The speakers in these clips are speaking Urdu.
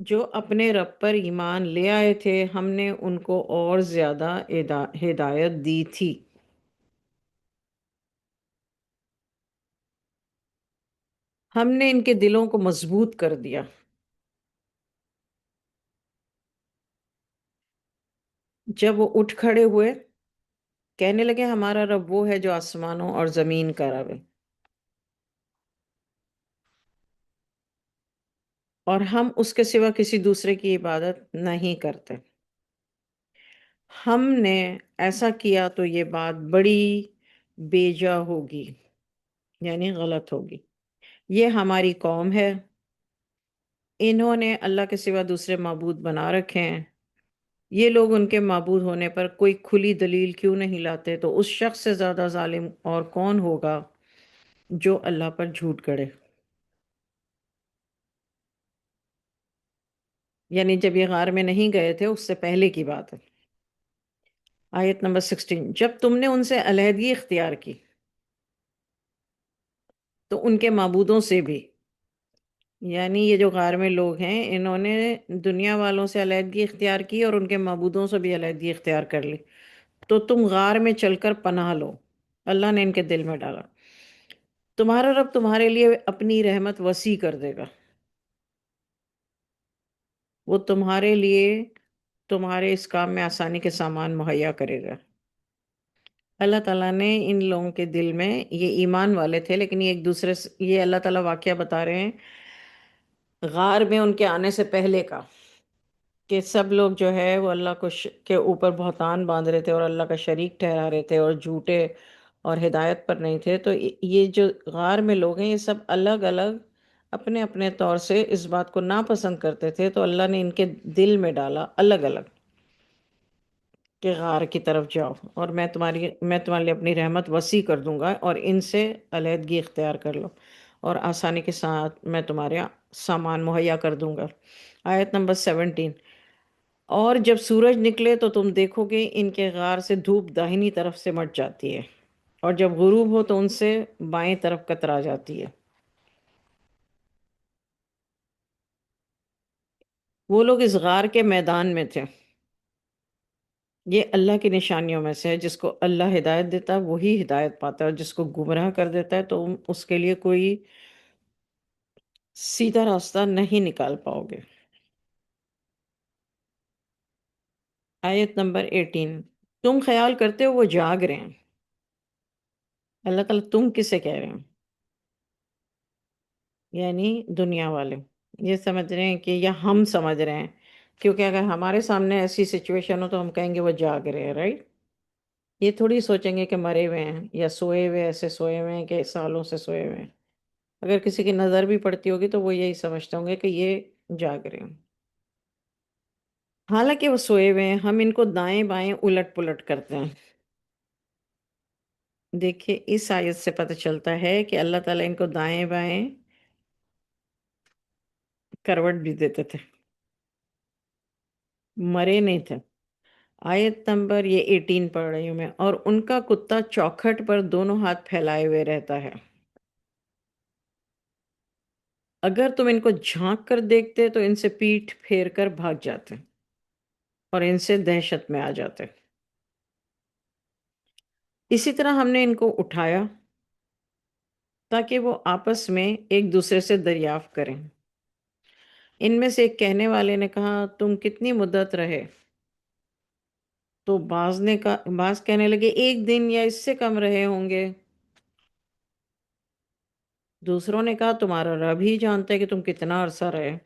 جو اپنے رب پر ایمان لے آئے تھے ہم نے ان کو اور زیادہ ہدایت دی تھی۔ ہم نے ان کے دلوں کو مضبوط کر دیا۔ جب وہ اٹھ کھڑے ہوئے کہنے لگے ہمارا رب وہ ہے جو آسمانوں اور زمین کا رب ہے، اور ہم اس کے سوا کسی دوسرے کی عبادت نہیں کرتے۔ ہم نے ایسا کیا تو یہ بات بڑی بیجا ہوگی، یعنی غلط ہوگی۔ یہ ہماری قوم ہے، انہوں نے اللہ کے سوا دوسرے معبود بنا رکھے ہیں۔ یہ لوگ ان کے معبود ہونے پر کوئی کھلی دلیل کیوں نہیں لاتے؟ تو اس شخص سے زیادہ ظالم اور کون ہوگا جو اللہ پر جھوٹ گڑے؟ یعنی جب یہ غار میں نہیں گئے تھے اس سے پہلے کی بات ہے۔ آیت نمبر 16، جب تم نے ان سے علیحدگی اختیار کی تو ان کے معبودوں سے بھی، یعنی یہ جو غار میں لوگ ہیں انہوں نے دنیا والوں سے علیحدگی اختیار کی اور ان کے معبودوں سے بھی علیحدگی اختیار کر لی، تو تم غار میں چل کر پناہ لو۔ اللہ نے ان کے دل میں ڈالا، تمہارا رب تمہارے لیے اپنی رحمت وسیع کر دے گا، وہ تمہارے لیے تمہارے اس کام میں آسانی کے سامان مہیا کرے گا۔ اللہ تعالیٰ نے ان لوگوں کے دل میں، یہ ایمان والے تھے لیکن یہ ایک دوسرے سے، یہ اللہ تعالیٰ واقعہ بتا رہے ہیں غار میں ان کے آنے سے پہلے کا، کہ سب لوگ جو ہے وہ اللہ کو کے اوپر بہتان باندھ رہے تھے اور اللہ کا شریک ٹھہرا رہے تھے اور جھوٹے اور ہدایت پر نہیں تھے۔ تو یہ جو غار میں لوگ ہیں یہ سب الگ الگ اپنے اپنے طور سے اس بات کو ناپسند کرتے تھے، تو اللہ نے ان کے دل میں ڈالا الگ الگ کہ غار کی طرف جاؤ اور میں تمہارے لیے اپنی رحمت وسیع کر دوں گا اور ان سے علیحدگی اختیار کر لو اور آسانی کے ساتھ میں تمہارے سامان مہیا کر دوں گا۔ آیت نمبر 17، اور جب سورج نکلے تو تم دیکھو گے ان کے غار سے دھوپ داہنی طرف سے مٹ جاتی ہے، اور جب غروب ہو تو ان سے بائیں طرف کترا جاتی ہے۔ وہ لوگ اس غار کے میدان میں تھے۔ یہ اللہ کی نشانیوں میں سے ہے، جس کو اللہ ہدایت دیتا ہے وہی ہدایت پاتا ہے، اور جس کو گمراہ کر دیتا ہے تو اس کے لیے کوئی سیدھا راستہ نہیں نکال پاؤ گے۔ آیت نمبر 18، تم خیال کرتے ہو وہ جاگ رہے ہیں۔ اللہ تعالیٰ تم کسے کہہ رہے ہیں؟ یعنی دنیا والے یہ سمجھ رہے ہیں کہ، یا ہم سمجھ رہے ہیں، کیونکہ اگر ہمارے سامنے ایسی سچویشن ہو تو ہم کہیں گے وہ جاگ رہے ہیں، رائٹ؟ یہ تھوڑی سوچیں گے کہ مرے ہوئے ہیں یا سوئے ہوئے، ایسے سوئے ہوئے ہیں کہ سالوں سے سوئے ہوئے ہیں۔ اگر کسی کی نظر بھی پڑتی ہوگی تو وہ یہی سمجھتے ہوں گے کہ یہ جاگ رہے ہیں، حالانکہ وہ سوئے ہوئے ہیں۔ ہم ان کو دائیں بائیں الٹ پلٹ کرتے ہیں۔ دیکھیے اس آیت سے پتہ چلتا ہے کہ اللہ تعالیٰ ان کو دائیں بائیں کروٹ بھی دیتے تھے، مرے نہیں تھے۔ آیت نمبر یہ 18 پڑھ رہی ہوں میں، اور ان کا کتا چوکھٹ پر دونوں ہاتھ پھیلائے ہوئے رہتا ہے۔ اگر تم ان کو جھانک کر دیکھتے تو ان سے پیٹھ پھیر کر بھاگ جاتے اور ان سے دہشت میں آ جاتے۔ اسی طرح ہم نے ان کو اٹھایا تاکہ وہ آپس میں ایک دوسرے سے دریافت کریں۔ ان میں سے ایک کہنے والے نے کہا تم کتنی مدت رہے؟ تو بعض کہنے لگے 1 دن یا اس سے کم رہے ہوں گے۔ دوسروں نے کہا تمہارا رب ہی جانتا ہے کہ تم کتنا عرصہ رہے۔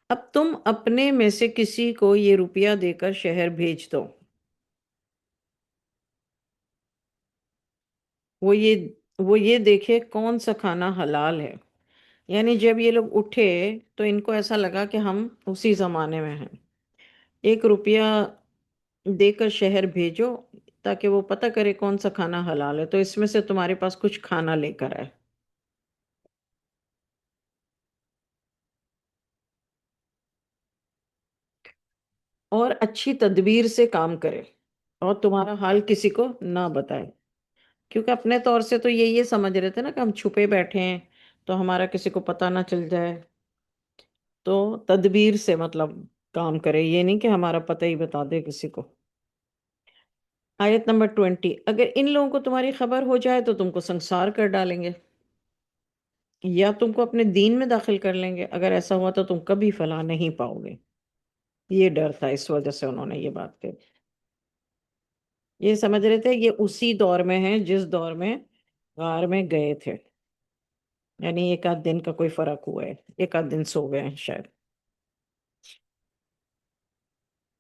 اب تم اپنے میں سے کسی کو یہ روپیہ دے کر شہر بھیج دو، وہ یہ وہ یہ دیکھے کون سا کھانا حلال ہے۔ یعنی جب یہ لوگ اٹھے تو ان کو ایسا لگا کہ ہم اسی زمانے میں ہیں۔ 1 روپیہ دے کر شہر بھیجو تاکہ وہ پتہ کرے کون سا کھانا حلال ہے، تو اس میں سے تمہارے پاس کچھ کھانا لے کر آئے، اور اچھی تدبیر سے کام کرے اور تمہارا حال کسی کو نہ بتائے۔ کیونکہ اپنے طور سے تو یہ سمجھ رہے تھے نا کہ ہم چھپے بیٹھے ہیں تو ہمارا کسی کو پتہ نہ چل جائے، تو تدبیر سے مطلب کام کرے، یہ نہیں کہ ہمارا پتہ ہی بتا دے کسی کو۔ آیت نمبر 20، اگر ان لوگوں کو تمہاری خبر ہو جائے تو تم کو سنسار کر ڈالیں گے یا تم کو اپنے دین میں داخل کر لیں گے، اگر ایسا ہوا تو تم کبھی فلاح نہیں پاؤ گے۔ یہ ڈر تھا، اس وجہ سے انہوں نے یہ بات کہی۔ یہ سمجھ رہے تھے یہ اسی دور میں ہیں جس دور میں غار میں گئے تھے، یعنی ایک آدھ دن کا کوئی فرق ہوا ہے، ایک آدھ دن سو گئے ہیں شاید۔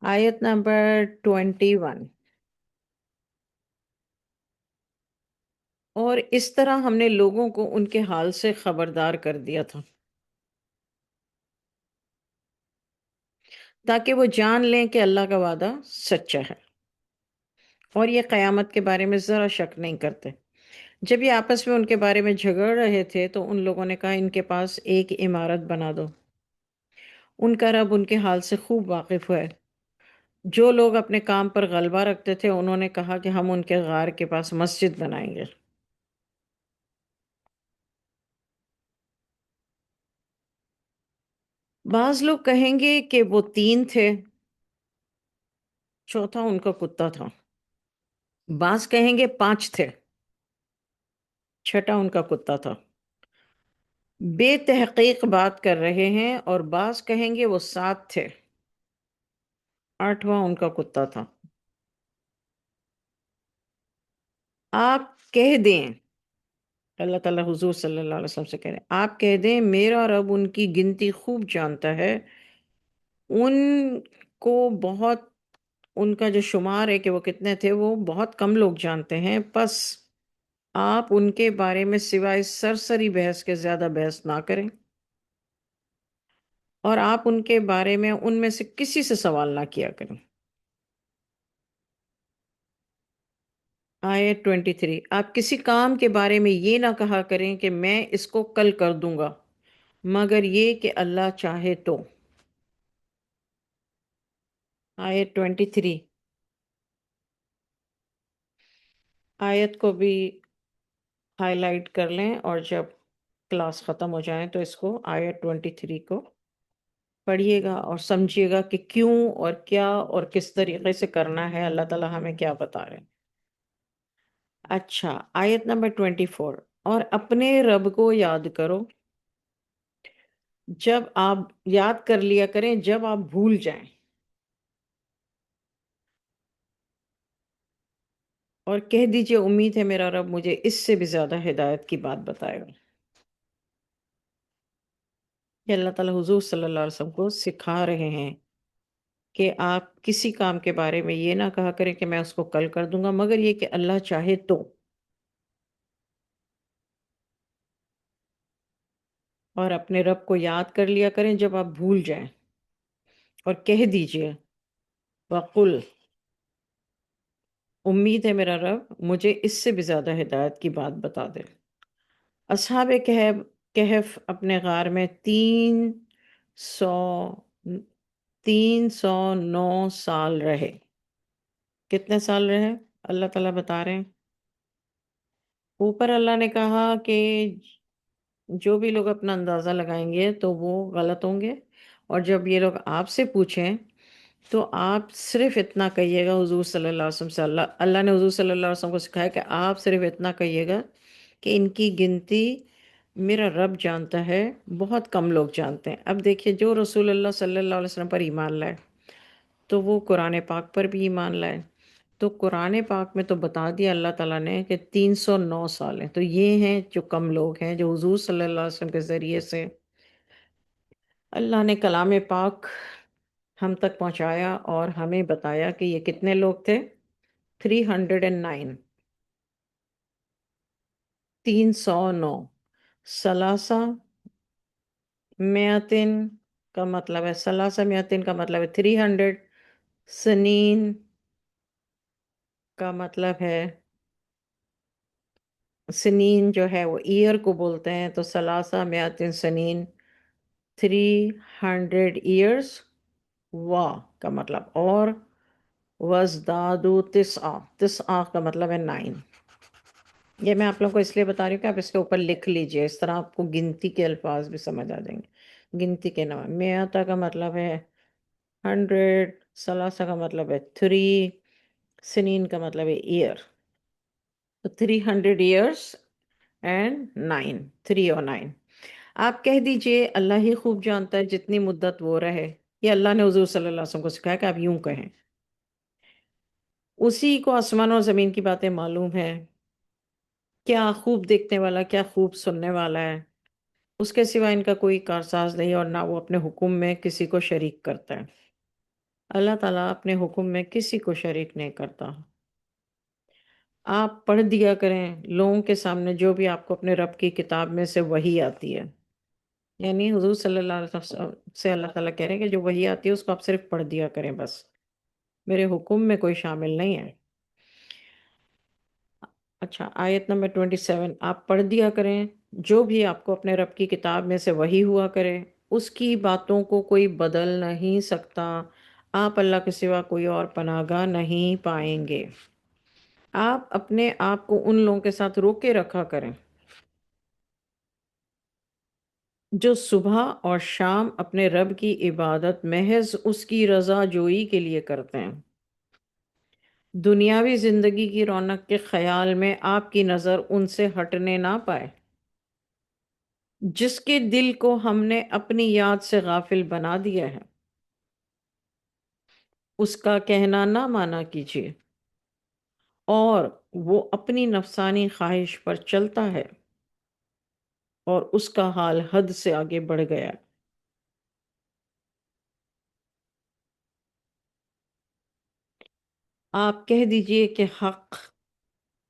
آیت نمبر 21، اور اس طرح ہم نے لوگوں کو ان کے حال سے خبردار کر دیا تھا تاکہ وہ جان لیں کہ اللہ کا وعدہ سچا ہے اور یہ قیامت کے بارے میں ذرا شک نہیں کرتے۔ جب یہ آپس میں ان کے بارے میں جھگڑ رہے تھے تو ان لوگوں نے کہا ان کے پاس ایک عمارت بنا دو، ان کا رب ان کے حال سے خوب واقف ہے۔ جو لوگ اپنے کام پر غلبہ رکھتے تھے انہوں نے کہا کہ ہم ان کے غار کے پاس مسجد بنائیں گے۔ بعض لوگ کہیں گے کہ وہ تین تھے، چوتھا ان کا کتا تھا۔ بعض کہیں گے پانچ تھے، چھٹا ان کا کتا تھا۔ بے تحقیق بات کر رہے ہیں، اور بعض کہیں گے وہ سات تھے، آٹھواں ان کا کتا تھا۔ آپ کہہ دیں، اللہ تعالیٰ حضور صلی اللہ علیہ وسلم سے کہہ رہے ہیں، آپ کہہ دیں میرا رب ان کی گنتی خوب جانتا ہے، ان کو بہت، ان کا جو شمار ہے کہ وہ کتنے تھے وہ بہت کم لوگ جانتے ہیں، پس آپ ان کے بارے میں سوائے سرسری بحث کے زیادہ بحث نہ کریں، اور آپ ان کے بارے میں ان میں سے کسی سے سوال نہ کیا کریں۔ آیت 23، آپ کسی کام کے بارے میں یہ نہ کہا کریں کہ میں اس کو کل کر دوں گا، مگر یہ کہ اللہ چاہے تو۔ آیت 23، آیت کو بھی ہائی لائٹ کر لیں، اور جب کلاس ختم ہو جائیں تو اس کو آیت 23 کو پڑھیے گا اور سمجھیے گا کہ کیوں اور کیا اور کس طریقے سے کرنا ہے، اللہ تعالیٰ ہمیں کیا بتا رہے ہیں۔ اچھا، آیت نمبر 24، اور اپنے رب کو یاد کرو جب آپ، یاد کر لیا کریں جب آپ بھول جائیں، اور کہہ دیجئے امید ہے میرا رب مجھے اس سے بھی زیادہ ہدایت کی بات بتائے گا۔ یہ اللہ تعالیٰ حضور صلی اللہ علیہ وسلم کو سکھا رہے ہیں کہ آپ کسی کام کے بارے میں یہ نہ کہا کریں کہ میں اس کو کل کر دوں گا، مگر یہ کہ اللہ چاہے تو، اور اپنے رب کو یاد کر لیا کریں جب آپ بھول جائیں، اور کہہ دیجئے وَقُلْ، امید ہے میرا رب مجھے اس سے بھی زیادہ ہدایت کی بات بتا دے۔ اصحاب کہف اپنے غار میں سو 309 سال رہے۔ کتنے سال رہے؟ اللہ تعالیٰ بتا رہے ہیں، اوپر اللہ نے کہا کہ جو بھی لوگ اپنا اندازہ لگائیں گے تو وہ غلط ہوں گے، اور جب یہ لوگ آپ سے پوچھیں تو آپ صرف اتنا کہیے گا حضور صلی اللہ علیہ وسلم سے، اللہ نے حضور صلی اللہ علیہ وسلم کو سکھایا کہ آپ صرف اتنا کہیے گا کہ ان کی گنتی میرا رب جانتا ہے، بہت کم لوگ جانتے ہیں۔ اب دیکھیے جو رسول اللہ صلی اللہ علیہ وسلم پر ایمان لائے تو وہ قرآن پاک پر بھی ایمان لائے، تو قرآن پاک میں تو بتا دیا اللہ تعالیٰ نے کہ 309 سال ہیں، تو یہ ہیں جو کم لوگ ہیں جو حضور صلی اللہ علیہ وسلم کے ذریعے سے اللہ نے کلام پاک ہم تک پہنچایا اور ہمیں بتایا کہ یہ کتنے لوگ تھے، 309، 309، ثلاثہ میاتن کا مطلب ہے، ثلاثہ میاتن کا مطلب ہے 300، سنین کا مطلب ہے، سنین جو ہے وہ ایئر کو بولتے ہیں، تو ثلاثہ میاتن سنین، 300 ایئرس، وا کا مطلب اور، وزدادو تسعہ، تسعہ کا مطلب ہے 9۔ یہ میں آپ لوگوں کو اس لیے بتا رہی ہوں کہ آپ اس کے اوپر لکھ لیجئے، اس طرح آپ کو گنتی کے الفاظ بھی سمجھ آ جائیں گے۔ گنتی کے نام، میاتا کا مطلب ہے 100، سلاسہ کا مطلب ہے 3، سنین کا مطلب ہے ایئر، تو 300 ایئرس اینڈ 9، 3 اور 9۔ آپ کہہ دیجئے اللہ ہی خوب جانتا ہے جتنی مدت وہ رہے، یہ اللہ نے حضور صلی اللہ علیہ وسلم کو سکھایا کہ آپ یوں کہیں، اسی کو آسمان اور زمین کی باتیں معلوم ہے، کیا خوب دیکھنے والا، کیا خوب سننے والا ہے، اس کے سوا ان کا کوئی کارساز نہیں، اور نہ وہ اپنے حکم میں کسی کو شریک کرتا ہے۔ اللہ تعالیٰ اپنے حکم میں کسی کو شریک نہیں کرتا۔ آپ پڑھ دیا کریں لوگوں کے سامنے جو بھی آپ کو اپنے رب کی کتاب میں سے وحی آتی ہے، یعنی حضور صلی اللہ علیہ وسلم سے اللہ تعالیٰ کہہ رہے ہیں کہ جو وحی آتی ہے اس کو آپ صرف پڑھ دیا کریں بس، میرے حکم میں کوئی شامل نہیں ہے۔ اچھا، آیت نمبر 27 آپ پڑھ دیا کریں، جو بھی آپ کو اپنے رب کی کتاب میں سے وحی ہوا کرے اس کی باتوں کو کوئی بدل نہیں سکتا، آپ اللہ کے سوا کوئی اور پناہ گاہ نہیں پائیں گے۔ آپ اپنے آپ کو ان لوگوں کے ساتھ روکے رکھا کریں جو صبح اور شام اپنے رب کی عبادت محض اس کی رضا جوئی کے لیے کرتے ہیں، دنیاوی زندگی کی رونق کے خیال میں آپ کی نظر ان سے ہٹنے نہ پائے، جس کے دل کو ہم نے اپنی یاد سے غافل بنا دیا ہے، اس کا کہنا نہ مانا کیجیے، اور وہ اپنی نفسانی خواہش پر چلتا ہے اور اس کا حال حد سے آگے بڑھ گیا۔ آپ کہہ دیجئے کہ حق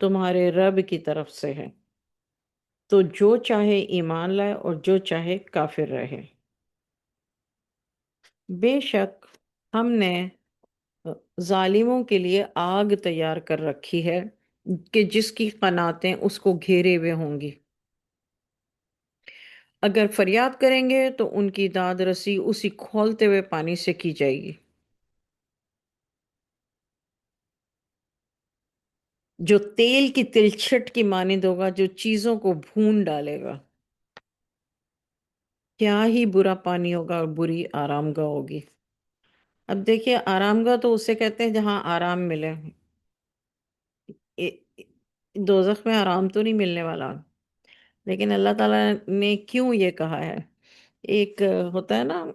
تمہارے رب کی طرف سے ہے، تو جو چاہے ایمان لائے اور جو چاہے کافر رہے۔ بے شک ہم نے ظالموں کے لیے آگ تیار کر رکھی ہے کہ جس کی قناتیں اس کو گھیرے ہوئے ہوں گی، اگر فریاد کریں گے تو ان کی داد رسی اسی کھولتے ہوئے پانی سے کی جائے گی، جو تیل کی تلچھٹ کی مانند ہوگا، جو چیزوں کو بھون ڈالے گا۔ کیا ہی برا پانی ہوگا اور بری آرام گاہ ہوگی۔ اب دیکھیے، آرام گاہ تو اسے کہتے ہیں جہاں آرام ملے، دوزخ میں آرام تو نہیں ملنے والا، لیکن اللہ تعالیٰ نے کیوں یہ کہا ہے؟ ایک ہوتا ہے نا،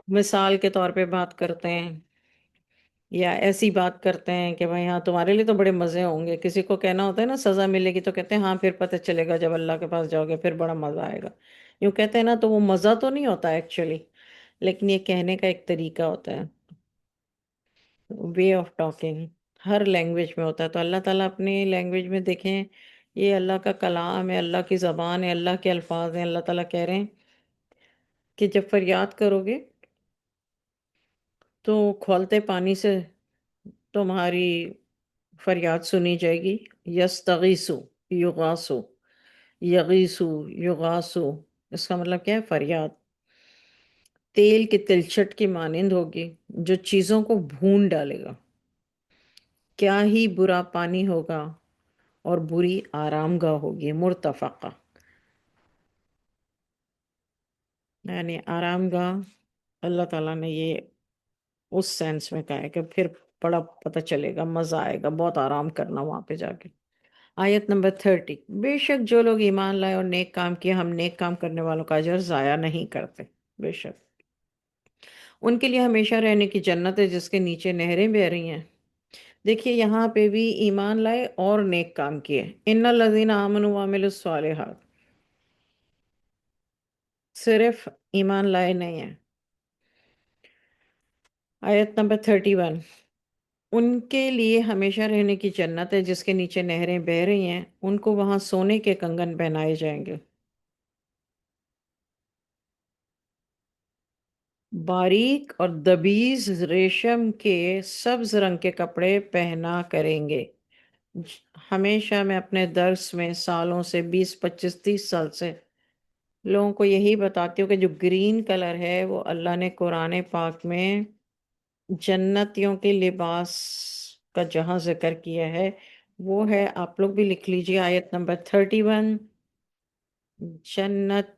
مثال کے طور پہ بات کرتے ہیں یا ایسی بات کرتے ہیں کہ بھائی ہاں تمہارے لیے تو بڑے مزے ہوں گے، کسی کو کہنا ہوتا ہے نا سزا ملے گی تو کہتے ہیں ہاں پھر پتہ چلے گا جب اللہ کے پاس جاؤ گے پھر بڑا مزہ آئے گا، یوں کہتے ہیں نا، تو وہ مزہ تو نہیں ہوتا ایکچولی، لیکن یہ کہنے کا ایک طریقہ ہوتا ہے، way of talking, Hare language میں ہوتا ہے۔ تو اللہ تعالیٰ اپنی لینگویج میں دیکھیں، یہ اللہ کا کلام ہے، اللہ کی زبان ہے، اللہ کے الفاظ ہیں، اللہ تعالیٰ کہہ رہے ہیں کہ جب فریاد کرو گے تو کھولتے پانی سے تمہاری فریاد سنی جائے گی، یستغیثو، یغاسو، یغیسو، یغاسو، اس کا مطلب کیا ہے؟ فریاد تیل کی تلچھٹ کی مانند ہوگی جو چیزوں کو بھون ڈالے گا، کیا ہی برا پانی ہوگا اور بری آرام گاہ ہوگی، مرتفقہ، یعنی آرام گاہ اللہ تعالیٰ نے یہ اس سینس میں کہا ہے کہ پھر بڑا پتہ چلے گا، مزہ آئے گا، بہت آرام کرنا وہاں پہ جا کے۔ آیت نمبر 30 بے شک جو لوگ ایمان لائے اور نیک کام کیے ہم نیک کام کرنے والوں کا اجر ضائع نہیں کرتے، بے شک ان کے لیے ہمیشہ رہنے کی جنت ہے جس کے نیچے نہریں بہہ رہی ہیں۔ دیکھیے یہاں پہ بھی ایمان لائے اور نیک کام کیے، ان الذین آمنوا وعملوا الصالحات، صرف ایمان لائے نہیں ہیں۔ آیت نمبر 31 ان کے لیے ہمیشہ رہنے کی جنت ہے جس کے نیچے نہریں بہہ رہی ہیں، ان کو وہاں سونے کے کنگن پہنائے جائیں گے، باریک اور دبیز ریشم کے سبز رنگ کے کپڑے پہنا کریں گے۔ ہمیشہ میں اپنے درس میں سالوں سے 20 25 30 سال سے لوگوں کو یہی بتاتی ہوں کہ جو گرین کلر ہے وہ اللہ نے قرآن پاک میں جنتیوں کے لباس کا جہاں ذکر کیا ہے وہ ہے، آپ لوگ بھی لکھ لیجیے، آیت نمبر 31، جنت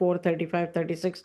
35, 36,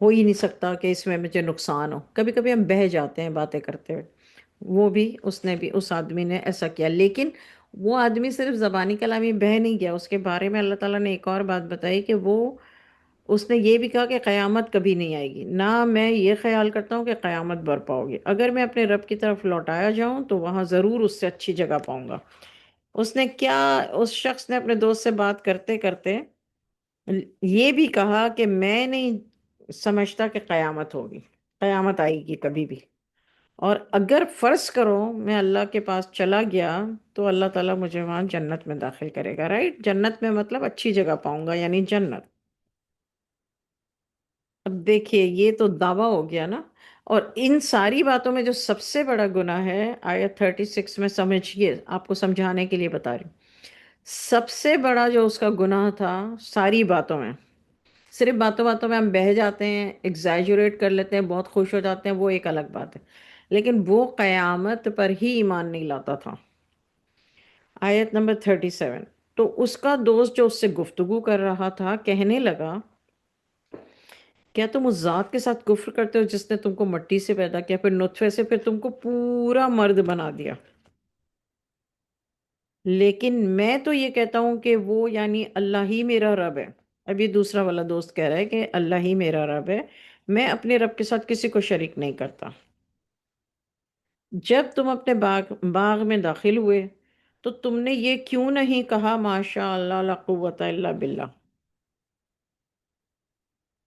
ہو ہی نہیں سکتا کہ اس میں مجھے نقصان ہو. کبھی کبھی ہم بہہ جاتے ہیں باتیں کرتے ہوئے. وہ بھی اس نے بھی اس آدمی نے ایسا کیا، لیکن وہ آدمی صرف زبانی کلامی بہہ نہیں گیا، اس کے بارے میں اللہ تعالیٰ نے ایک اور بات بتائی کہ وہ، اس نے یہ بھی کہا کہ قیامت کبھی نہیں آئے گی، نہ میں یہ خیال کرتا ہوں کہ قیامت برپا ہوگی. اگر میں اپنے رب کی طرف لوٹایا جاؤں تو وہاں ضرور اس سے اچھی جگہ پاؤں گا. اس نے کیا، اس شخص نے اپنے دوست سے بات کرتے کرتے یہ بھی کہا کہ میں نہیں سمجھتا کہ قیامت ہوگی، قیامت آئے گی کبھی بھی. اور اگر فرض کرو میں اللہ کے پاس چلا گیا تو اللہ تعالیٰ مجھے وہاں جنت میں داخل کرے گا. رائٹ، جنت میں مطلب اچھی جگہ پاؤں گا، یعنی جنت. اب دیکھیے یہ تو دعویٰ ہو گیا نا. اور ان ساری باتوں میں جو سب سے بڑا گناہ ہے، آیت 36 میں سمجھیے، آپ کو سمجھانے کے لیے بتا رہی ہوں. سب سے بڑا جو اس کا گناہ تھا ساری باتوں میں، صرف باتوں باتوں میں ہم بہہ جاتے ہیں، ایگزیجوریٹ کر لیتے ہیں، بہت خوش ہو جاتے ہیں، وہ ایک الگ بات ہے، لیکن وہ قیامت پر ہی ایمان نہیں لاتا تھا. آیت نمبر 37. تو اس کا دوست جو اس سے گفتگو کر رہا تھا کہنے لگا، کیا تم اس ذات کے ساتھ کفر کرتے ہو جس نے تم کو مٹی سے پیدا کیا، پھر نطفے سے، پھر تم کو پورا مرد بنا دیا؟ لیکن میں تو یہ کہتا ہوں کہ وہ یعنی اللہ ہی میرا رب ہے. اب یہ دوسرا والا دوست کہہ رہا ہے کہ اللہ ہی میرا رب ہے، میں اپنے رب کے ساتھ کسی کو شریک نہیں کرتا. جب تم اپنے باغ میں داخل ہوئے تو تم نے یہ کیوں نہیں کہا ماشاء اللہ لا قوت الا باللہ؟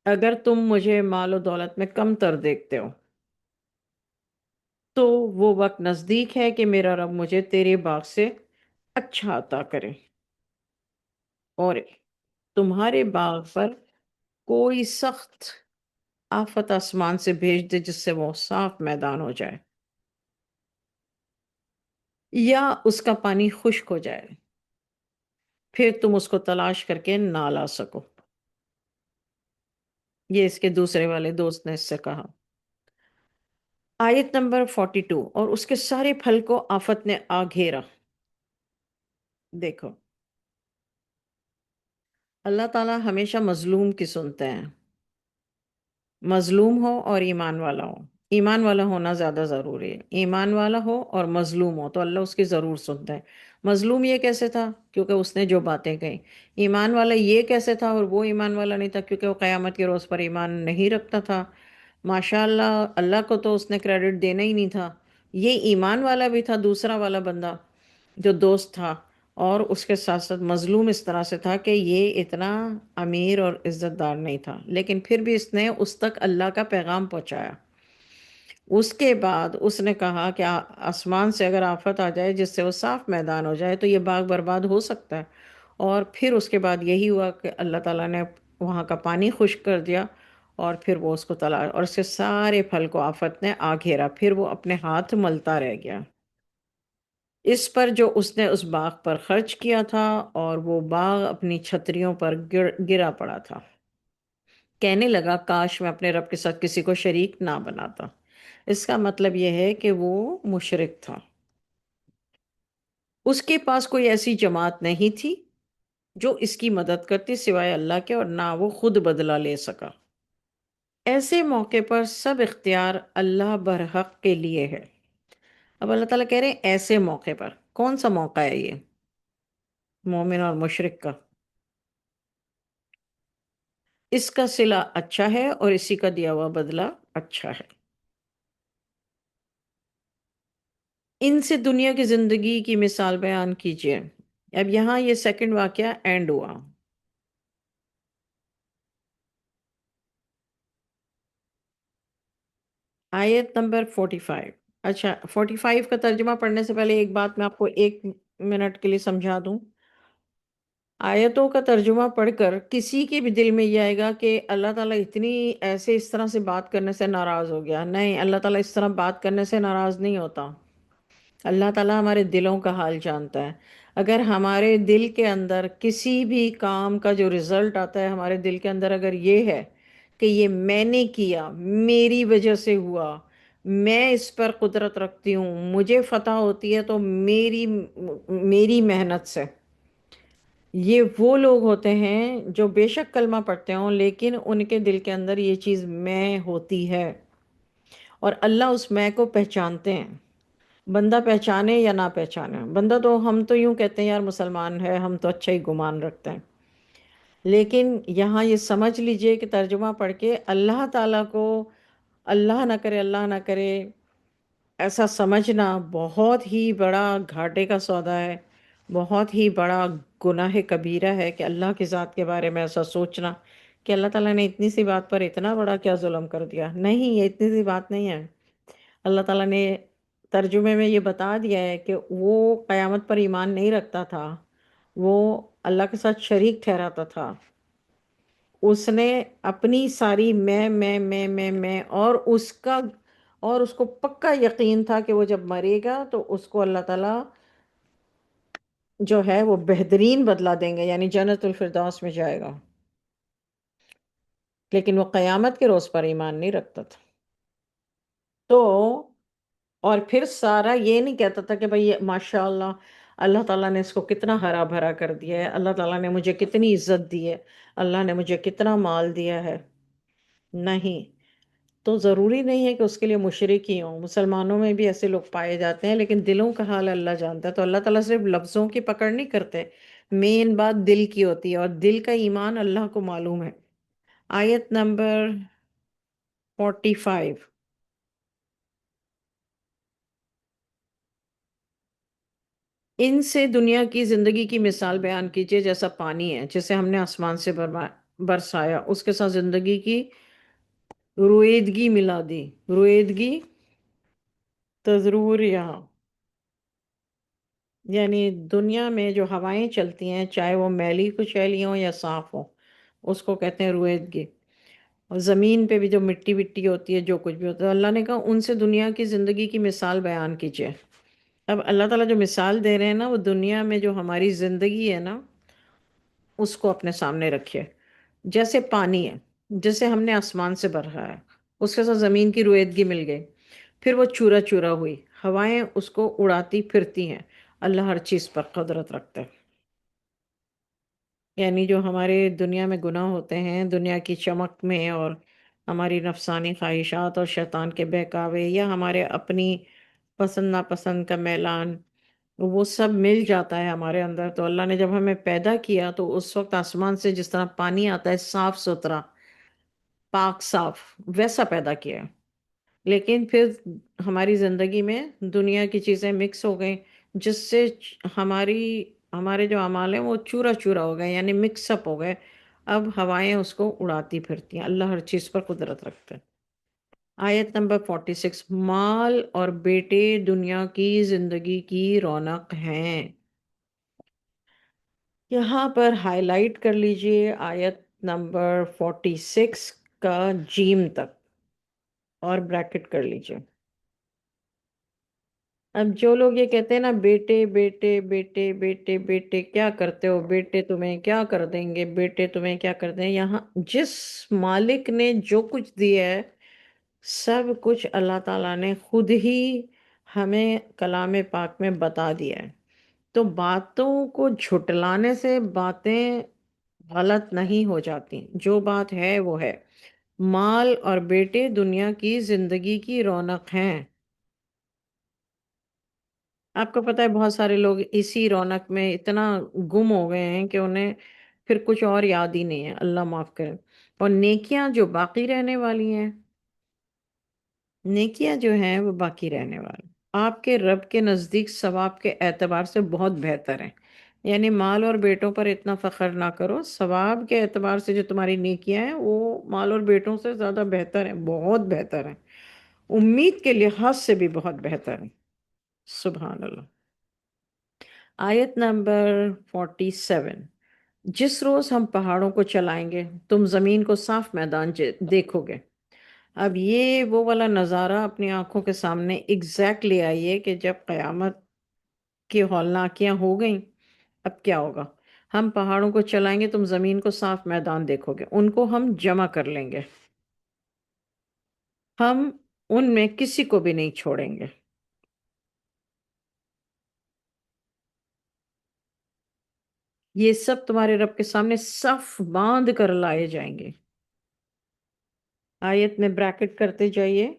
اگر تم مجھے مال و دولت میں کم تر دیکھتے ہو تو وہ وقت نزدیک ہے کہ میرا رب مجھے تیرے باغ سے اچھا عطا کرے اور تمہارے باغ پر کوئی سخت آفت آسمان سے بھیج دے جس سے وہ صاف میدان ہو جائے، یا اس کا پانی خشک ہو جائے، پھر تم اس کو تلاش کر کے نہ لا سکو. یہ اس کے دوسرے والے دوست نے اس سے کہا. آیت نمبر 42. اور اس کے سارے پھل کو آفت نے آ گھیرا. دیکھو، اللہ تعالیٰ ہمیشہ مظلوم کی سنتے ہیں، مظلوم ہو اور ایمان والا ہو. ایمان والا ہونا زیادہ ضروری ہے. ایمان والا ہو اور مظلوم ہو تو اللہ اس کی ضرور سنتا ہے. مظلوم یہ کیسے تھا؟ کیونکہ اس نے جو باتیں کہیں. ایمان والا یہ کیسے تھا اور وہ ایمان والا نہیں تھا؟ کیونکہ وہ قیامت کے روز پر ایمان نہیں رکھتا تھا. ماشاء اللہ، اللہ کو تو اس نے کریڈٹ دینا ہی نہیں تھا. یہ ایمان والا بھی تھا دوسرا والا بندہ جو دوست تھا، اور اس کے ساتھ ساتھ مظلوم اس طرح سے تھا کہ یہ اتنا امیر اور عزت دار نہیں تھا، لیکن پھر بھی اس نے اس تک اللہ کا پیغام پہنچایا. اس کے بعد اس نے کہا کہ آسمان سے اگر آفت آ جائے جس سے وہ صاف میدان ہو جائے تو یہ باغ برباد ہو سکتا ہے. اور پھر اس کے بعد یہی ہوا کہ اللہ تعالیٰ نے وہاں کا پانی خشک کر دیا، اور پھر وہ اس کو تلا، اور اس کے سارے پھل کو آفت نے آ گھیرا، پھر وہ اپنے ہاتھ ملتا رہ گیا اس پر جو اس نے اس باغ پر خرچ کیا تھا، اور وہ باغ اپنی چھتریوں پر گرا پڑا تھا. کہنے لگا کاش میں اپنے رب کے ساتھ کسی کو شریک نہ بناتا. اس کا مطلب یہ ہے کہ وہ مشرک تھا. اس کے پاس کوئی ایسی جماعت نہیں تھی جو اس کی مدد کرتی سوائے اللہ کے، اور نہ وہ خود بدلہ لے سکا. ایسے موقع پر سب اختیار اللہ برحق کے لیے ہے. اب اللہ تعالیٰ کہہ رہے ہیں ایسے موقع پر. کون سا موقع ہے یہ؟ مومن اور مشرک کا. اس کا صلہ اچھا ہے اور اسی کا دیا ہوا بدلہ اچھا ہے. ان سے دنیا کی زندگی کی مثال بیان کیجیے. اب یہاں یہ سیکنڈ واقعہ اینڈ ہوا. آیت نمبر 45. اچھا، 45 کا ترجمہ پڑھنے سے پہلے ایک بات میں آپ کو 1 منٹ کے لیے سمجھا دوں. آیتوں کا ترجمہ پڑھ کر کسی کے بھی دل میں یہ آئے گا کہ اللہ تعالیٰ اتنی ایسے اس طرح سے بات کرنے سے ناراض ہو گیا. نہیں، اللہ تعالیٰ اس طرح بات کرنے سے ناراض نہیں ہوتا. اللہ تعالیٰ ہمارے دلوں کا حال جانتا ہے. اگر ہمارے دل کے اندر کسی بھی کام کا جو رزلٹ آتا ہے، ہمارے دل کے اندر اگر یہ ہے کہ یہ میں نے کیا، میری وجہ سے ہوا، میں اس پر قدرت رکھتی ہوں، مجھے فتح ہوتی ہے تو میری محنت سے، یہ وہ لوگ ہوتے ہیں جو بے شک کلمہ پڑھتے ہوں لیکن ان کے دل کے اندر یہ چیز میں ہوتی ہے، اور اللہ اس میں کو پہچانتے ہیں۔ بندہ پہچانے یا نہ پہچانے، بندہ تو ہم تو یوں کہتے ہیں یار مسلمان ہے، ہم تو اچھا ہی گمان رکھتے ہیں، لیکن یہاں یہ سمجھ لیجئے کہ ترجمہ پڑھ کے اللہ تعالیٰ کو، اللہ نہ کرے، اللہ نہ کرے، ایسا سمجھنا بہت ہی بڑا گھاٹے کا سودا ہے، بہت ہی بڑا گناہ کبیرہ ہے کہ اللہ کی ذات کے بارے میں ایسا سوچنا کہ اللہ تعالیٰ نے اتنی سی بات پر اتنا بڑا کیا ظلم کر دیا۔ نہیں، یہ اتنی سی بات نہیں ہے۔ اللہ تعالیٰ نے ترجمے میں یہ بتا دیا ہے کہ وہ قیامت پر ایمان نہیں رکھتا تھا، وہ اللہ کے ساتھ شریک ٹھہراتا تھا، اس نے اپنی ساری میں اور اس کو پکا یقین تھا کہ وہ جب مرے گا تو اس کو اللہ تعالیٰ جو ہے وہ بہترین بدلہ دیں گے، یعنی جنت الفردوس میں جائے گا، لیکن وہ قیامت کے روز پر ایمان نہیں رکھتا تھا۔ تو اور پھر سارا یہ نہیں کہتا تھا کہ بھئی ماشاء اللہ، اللہ تعالیٰ نے اس کو کتنا ہرا بھرا کر دیا ہے، اللہ تعالیٰ نے مجھے کتنی عزت دی ہے، اللہ نے مجھے کتنا مال دیا ہے۔ نہیں، تو ضروری نہیں ہے کہ اس کے لیے مشرک ہی ہوں، مسلمانوں میں بھی ایسے لوگ پائے جاتے ہیں، لیکن دلوں کا حال اللہ جانتا ہے۔ تو اللہ تعالیٰ صرف لفظوں کی پکڑ نہیں کرتے، مین بات دل کی ہوتی ہے، اور دل کا ایمان اللہ کو معلوم ہے۔ آیت نمبر 45۔ ان سے دنیا کی زندگی کی مثال بیان کیجئے، جیسا پانی ہے جسے ہم نے آسمان سے برسایا، اس کے ساتھ زندگی کی رویدگی ملا دی۔ رویدگی، تضرور یہاں، یعنی دنیا میں جو ہوائیں چلتی ہیں چاہے وہ میلی کچیلی ہوں یا صاف ہوں، اس کو کہتے ہیں رویدگی۔ اور زمین پہ بھی جو مٹی وٹی ہوتی ہے، جو کچھ بھی ہوتا ہے، اللہ نے کہا ان سے دنیا کی زندگی کی مثال بیان کیجئے۔ اب اللہ تعالیٰ جو مثال دے رہے ہیں نا، وہ دنیا میں جو ہماری زندگی ہے نا، اس کو اپنے سامنے رکھیے۔ جیسے پانی ہے جسے ہم نے آسمان سے بھرا ہے، اس کے ساتھ زمین کی رویدگی مل گئی، پھر وہ چورا چورا ہوئی، ہوائیں اس کو اڑاتی پھرتی ہیں، اللہ ہر چیز پر قدرت رکھتا ہے۔ یعنی جو ہمارے دنیا میں گناہ ہوتے ہیں، دنیا کی چمک میں، اور ہماری نفسانی خواہشات اور شیطان کے بہکاوے، یا ہمارے اپنی پسند ناپسند کا میلان، وہ سب مل جاتا ہے ہمارے اندر۔ تو اللہ نے جب ہمیں پیدا کیا تو اس وقت آسمان سے جس طرح پانی آتا ہے صاف ستھرا، پاک صاف، ویسا پیدا کیا ہے، لیکن پھر ہماری زندگی میں دنیا کی چیزیں مکس ہو گئیں، جس سے ہماری ہمارے جو اعمال ہیں وہ چورا چورا ہو گئے، یعنی مکس اپ ہو گئے۔ اب ہوائیں اس کو اڑاتی پھرتی ہیں، اللہ ہر چیز پر قدرت رکھتا ہے۔ آیت نمبر 46۔ مال اور بیٹے دنیا کی زندگی کی رونق ہیں۔ یہاں پر ہائی لائٹ کر لیجئے آیت نمبر 46 کا جیم تک، اور بریکٹ کر لیجئے۔ اب جو لوگ یہ کہتے ہیں نا بیٹے بیٹے بیٹے بیٹے بیٹے کیا کرتے ہو، بیٹے تمہیں کیا کر دیں گے، بیٹے تمہیں کیا کر دیں، یہاں جس مالک نے جو کچھ دیا ہے سب کچھ اللہ تعالیٰ نے خود ہی ہمیں کلام پاک میں بتا دیا ہے۔ تو باتوں کو جھٹلانے سے باتیں غلط نہیں ہو جاتی، جو بات ہے وہ ہے۔ مال اور بیٹے دنیا کی زندگی کی رونق ہیں۔ آپ کو پتہ ہے بہت سارے لوگ اسی رونق میں اتنا گم ہو گئے ہیں کہ انہیں پھر کچھ اور یاد ہی نہیں ہے، اللہ معاف کرے۔ اور نیکیاں جو باقی رہنے والی ہیں، نیکیاں جو ہیں وہ باقی رہنے والی، آپ کے رب کے نزدیک ثواب کے اعتبار سے بہت بہتر ہیں۔ یعنی مال اور بیٹوں پر اتنا فخر نہ کرو، ثواب کے اعتبار سے جو تمہاری نیکیاں ہیں وہ مال اور بیٹوں سے زیادہ بہتر ہیں، بہت بہتر ہیں، امید کے لحاظ سے بھی بہت بہتر ہیں۔ سبحان اللہ۔ آیت نمبر 47۔ جس روز ہم پہاڑوں کو چلائیں گے تم زمین کو صاف میدان دیکھو گے۔ اب یہ وہ والا نظارہ اپنی آنکھوں کے سامنے ایگزیکٹلی آئیے کہ جب قیامت کی ہولناکیاں ہو گئیں، اب کیا ہوگا؟ ہم پہاڑوں کو چلائیں گے تم زمین کو صاف میدان دیکھو گے، ان کو ہم جمع کر لیں گے، ہم ان میں کسی کو بھی نہیں چھوڑیں گے۔ یہ سب تمہارے رب کے سامنے صف باندھ کر لائے جائیں گے۔ آیت میں بریکٹ کرتے جائیے،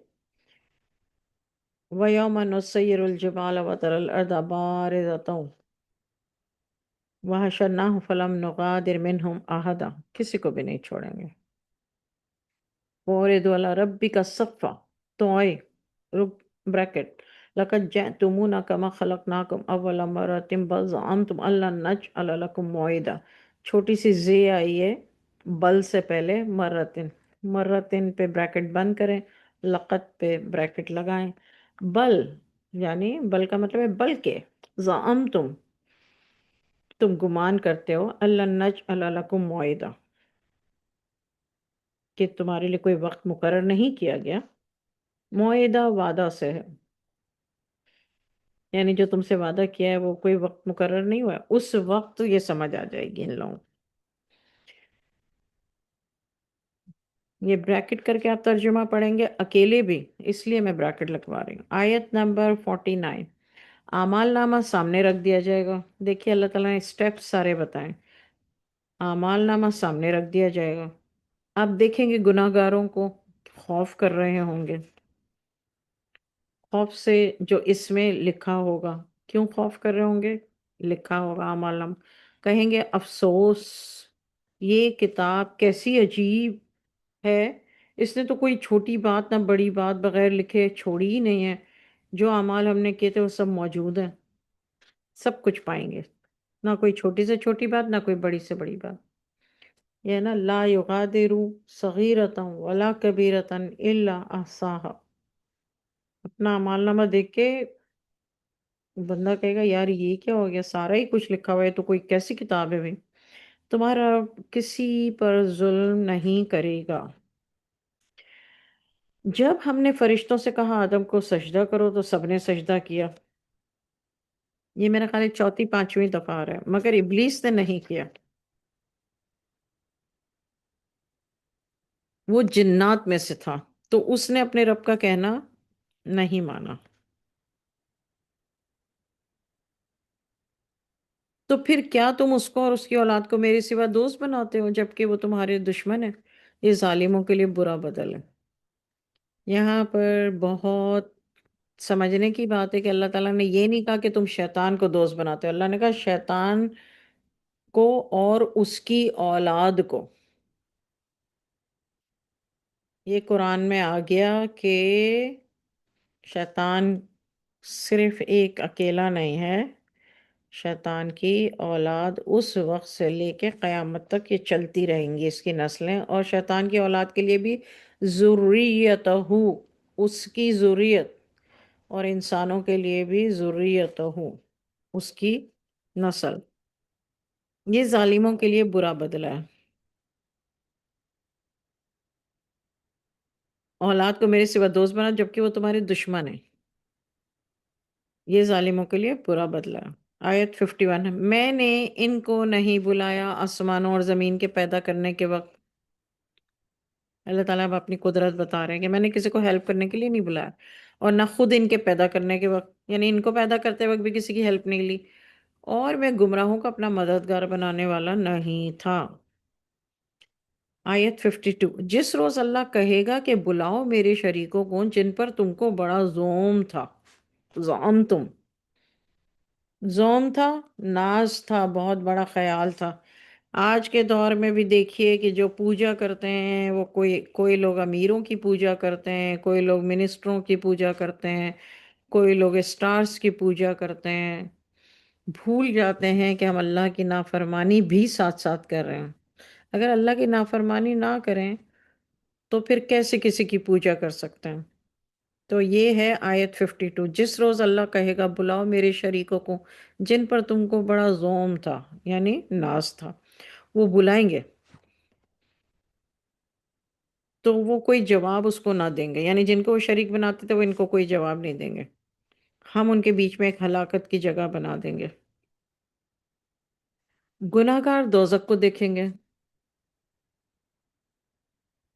وَيَوْمَ نُسَيِّرُ الْجِبَالَ وَتَرَى الْأَرْضَ بَارِزَةً وَحَشَرْنَاهُمْ فَلَمْ نُغَادِرْ مِنْهُمْ أَحَدًا، کسی کو بھی نہیں چھوڑیں گے۔ وَأُعْرِضُوا عَلَى رَبِّكَ صَفًّا، تو آئے رک بریکٹ لَقَدْ جِئْتُمُونَا كَمَا خَلَقْنَاكُمْ أَوَّلَ مَرَّةٍ بَلْ زَعَمْتُمْ أَن لَّن نَّجْعَلَ لَكُم مَّوْعِدًا۔ چھوٹی سی زے آئی ہے بل سے پہلے، مرتن، مرتن پہ بریکٹ بند کریں، لقت پہ بریکٹ لگائیں۔ بل یعنی بل کا مطلب ہے بلکہ، زعمتم تم گمان کرتے ہو، أَلَّن نَّجْعَلَ لَكُم مَّوْعِدًا کہ تمہارے لیے کوئی وقت مقرر نہیں کیا گیا۔ معاہدہ وعدہ سے ہے، یعنی جو تم سے وعدہ کیا ہے وہ کوئی وقت مقرر نہیں ہوا ہے، اس وقت یہ سمجھ آ جائے گی ان لوگوں کو۔ یہ بریکٹ کر کے آپ ترجمہ پڑھیں گے اکیلے بھی، اس لیے میں بریکٹ لگوا رہی ہوں۔ آیت نمبر 49، اعمال نامہ سامنے رکھ دیا جائے گا۔ دیکھیے اللہ تعالیٰ نے اسٹیپس سارے بتائیں۔ اعمال نامہ سامنے رکھ دیا جائے گا۔ آپ دیکھیں گے گناہ گاروں کو خوف کر رہے ہوں گے، خوف سے جو اس میں لکھا ہوگا، کیوں خوف کر رہے ہوں گے؟ لکھا ہوگا اعمال نامہ، کہیں گے افسوس، یہ کتاب کیسی عجیب ہے، اس نے تو کوئی چھوٹی بات نہ بڑی بات بغیر لکھے چھوڑی ہی نہیں ہے، جو اعمال ہم نے کیے تھے وہ سب موجود ہیں، سب کچھ پائیں گے، نہ کوئی چھوٹی سے چھوٹی بات نہ کوئی بڑی سے بڑی بات۔ یہ ہے نا، لا یغادر صغیرۃ ولا کبیرۃ الا احصاها، اپنا اعمال نامہ دیکھ کے بندہ کہے گا یار یہ کیا ہو گیا، سارا ہی کچھ لکھا ہوا ہے، تو کوئی کیسی کتاب ہے بھائی۔ تمہارا رب کسی پر ظلم نہیں کرے گا۔ جب ہم نے فرشتوں سے کہا آدم کو سجدہ کرو تو سب نے سجدہ کیا، یہ میرا خیال ہے چوتھی پانچویں دفعہ آ رہا ہے، مگر ابلیس نے نہیں کیا، وہ جنات میں سے تھا، تو اس نے اپنے رب کا کہنا نہیں مانا۔ تو پھر کیا تم اس کو اور اس کی اولاد کو میرے سوا دوست بناتے ہو جبکہ وہ تمہارے دشمن ہیں؟ یہ ظالموں کے لیے برا بدل ہے۔ یہاں پر بہت سمجھنے کی بات ہے کہ اللہ تعالیٰ نے یہ نہیں کہا کہ تم شیطان کو دوست بناتے ہو، اللہ نے کہا شیطان کو اور اس کی اولاد کو۔ یہ قرآن میں آ گیا کہ شیطان صرف ایک اکیلا نہیں ہے، شیطان کی اولاد اس وقت سے لے کے قیامت تک یہ چلتی رہیں گی، اس کی نسلیں، اور شیطان کی اولاد کے لیے بھی ذریتہ، اس کی ذریت، اور انسانوں کے لیے بھی ذریتہ، اس کی نسل۔ یہ ظالموں کے لیے برا بدلہ ہے۔ اولاد کو میرے سوا دوست بنا جبکہ وہ تمہارے دشمن ہیں، یہ ظالموں کے لیے برا بدلہ ہے۔ آیت 51 ہے، میں نے ان کو نہیں بلایا آسمانوں اور زمین کے پیدا کرنے کے وقت۔ اللہ تعالیٰ اب اپنی قدرت بتا رہے ہیں کہ میں نے کسی کو ہیلپ کرنے کے لیے نہیں بلایا، اور نہ خود ان کے پیدا کرنے کے وقت، یعنی ان کو پیدا کرتے وقت بھی کسی کی ہیلپ نہیں لی، اور میں گمراہوں کو اپنا مددگار بنانے والا نہیں تھا۔ آیت 52، جس روز اللہ کہے گا کہ بلاؤ میرے شریکوں کو جن پر تم کو بڑا زوم تھا، زوم، زوم تھا، ناز تھا، بہت بڑا خیال تھا۔ آج کے دور میں بھی دیکھیے کہ جو پوجا کرتے ہیں وہ کوئی لوگ امیروں کی پوجا کرتے ہیں، کوئی لوگ منسٹروں کی پوجا کرتے ہیں، کوئی لوگ اسٹارز کی پوجا کرتے ہیں، بھول جاتے ہیں کہ ہم اللہ کی نافرمانی بھی ساتھ ساتھ کر رہے ہیں۔ اگر اللہ کی نافرمانی نہ کریں تو پھر کیسے کسی کی پوجا کر سکتے ہیں؟ تو یہ ہے آیت 52، جس روز اللہ کہے گا بلاؤ میرے شریکوں کو جن پر تم کو بڑا زوم تھا، یعنی ناز تھا، وہ بلائیں گے تو وہ کوئی جواب اس کو نہ دیں گے، یعنی جن کو وہ شریک بناتے تھے وہ ان کو کوئی جواب نہیں دیں گے، ہم ان کے بیچ میں ایک ہلاکت کی جگہ بنا دیں گے۔ گناہ گار دوزخ کو دیکھیں گے،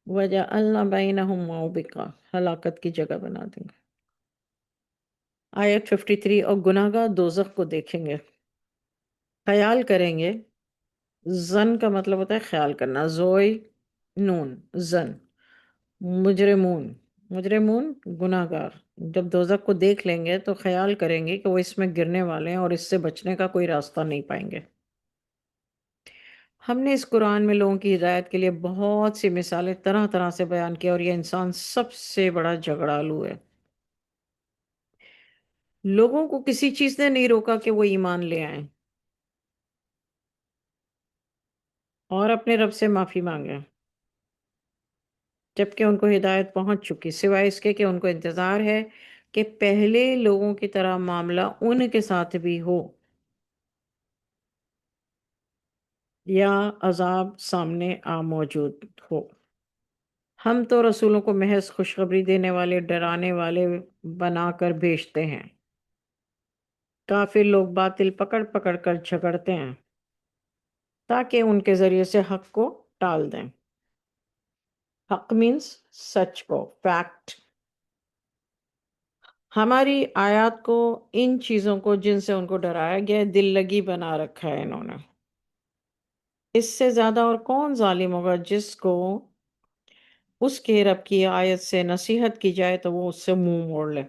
وَجَعَلْنَا بَيْنَهُمْ مَوْبِقًا، ہلاکت کی جگہ بنا دیں گے۔ آیت 53، اور گناہ گار دوزخ کو دیکھیں گے، خیال کریں گے زن کا مطلب ہوتا ہے خیال کرنا، زوئی نون زن، مجرمون، مجرمون گناہ گار جب دوزخ کو دیکھ لیں گے تو خیال کریں گے کہ وہ اس میں گرنے والے ہیں اور اس سے بچنے کا کوئی راستہ نہیں پائیں گے۔ ہم نے اس قرآن میں لوگوں کی ہدایت کے لیے بہت سی مثالیں طرح طرح سے بیان کی، اور یہ انسان سب سے بڑا جھگڑالو ہے۔ لوگوں کو کسی چیز نے نہیں روکا کہ وہ ایمان لے آئیں اور اپنے رب سے معافی مانگیں، جبکہ ان کو ہدایت پہنچ چکی، سوائے اس کے کہ ان کو انتظار ہے کہ پہلے لوگوں کی طرح معاملہ ان کے ساتھ بھی ہو یا عذاب سامنے موجود ہو۔ ہم تو رسولوں کو محض خوشخبری دینے والے، ڈرانے والے بنا کر بھیجتے ہیں۔ کافر لوگ باطل پکڑ پکڑ کر جھگڑتے ہیں تاکہ ان کے ذریعے سے حق کو ٹال دیں۔ حق مینس سچ کو، فیکٹ۔ ہماری آیات کو، ان چیزوں کو جن سے ان کو ڈرایا گیا ہے، دل لگی بنا رکھا ہے انہوں نے۔ اس سے زیادہ اور کون ظالم ہوگا جس کو اس کے رب کی آیت سے نصیحت کی جائے تو وہ اس سے منہ موڑ لے،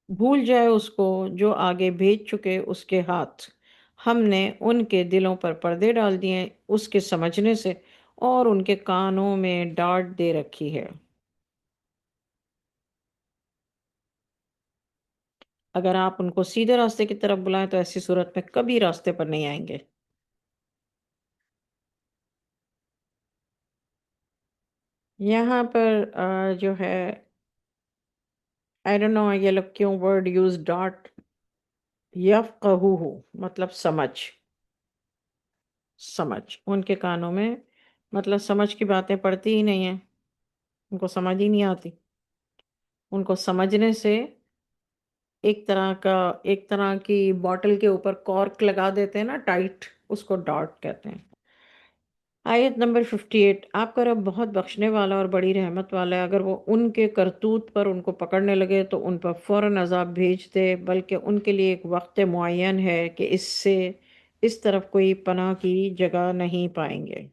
بھول جائے اس کو جو آگے بھیج چکے اس کے ہاتھ۔ ہم نے ان کے دلوں پر پردے ڈال دیے اس کے سمجھنے سے، اور ان کے کانوں میں ڈاٹ دے رکھی ہے۔ اگر آپ ان کو سیدھے راستے کی طرف بلائیں تو ایسی صورت میں کبھی راستے پر نہیں آئیں گے۔ یہاں پر جو ہے I don't know یہ لوگ کیوں ورڈ یوز ڈاٹ، یفقہوہ مطلب سمجھ، سمجھ ان کے کانوں میں، مطلب سمجھ کی باتیں پڑتی ہی نہیں ہیں، ان کو سمجھ ہی نہیں آتی۔ ان کو سمجھنے سے ایک طرح کی بوٹل کے اوپر کارک لگا دیتے ہیں نا ٹائٹ، اس کو ڈاٹ کہتے ہیں۔ آیت نمبر 58، آپ کا رب بہت بخشنے والا اور بڑی رحمت والا ہے۔ اگر وہ ان کے کرتوت پر ان کو پکڑنے لگے تو ان پر فوراً عذاب بھیج دے، بلکہ ان کے لیے ایک وقت معین ہے کہ اس سے اس طرف کوئی پناہ کی جگہ نہیں پائیں گے۔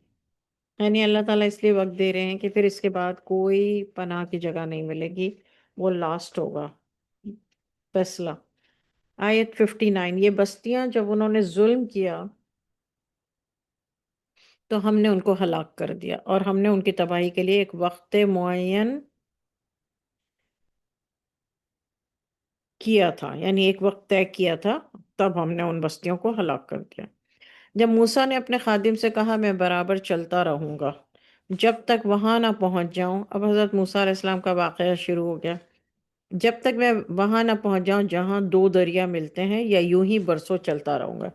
یعنی اللہ تعالیٰ اس لیے وقت دے رہے ہیں کہ پھر اس کے بعد کوئی پناہ کی جگہ نہیں ملے گی، وہ لاسٹ ہوگا فیصلہ۔ آیت 59، یہ بستیاں جب انہوں نے ظلم کیا تو ہم نے ان کو ہلاک کر دیا، اور ہم نے ان کی تباہی کے لیے ایک وقت معین کیا تھا، یعنی ایک وقت طے کیا تھا، تب ہم نے ان بستیوں کو ہلاک کر دیا۔ جب موسیٰ نے اپنے خادم سے کہا میں برابر چلتا رہوں گا جب تک وہاں نہ پہنچ جاؤں، اب حضرت موسیٰ علیہ السلام کا واقعہ شروع ہو گیا، جب تک میں وہاں نہ پہنچ جاؤں جہاں دو دریا ملتے ہیں، یا یوں ہی برسوں چلتا رہوں گا۔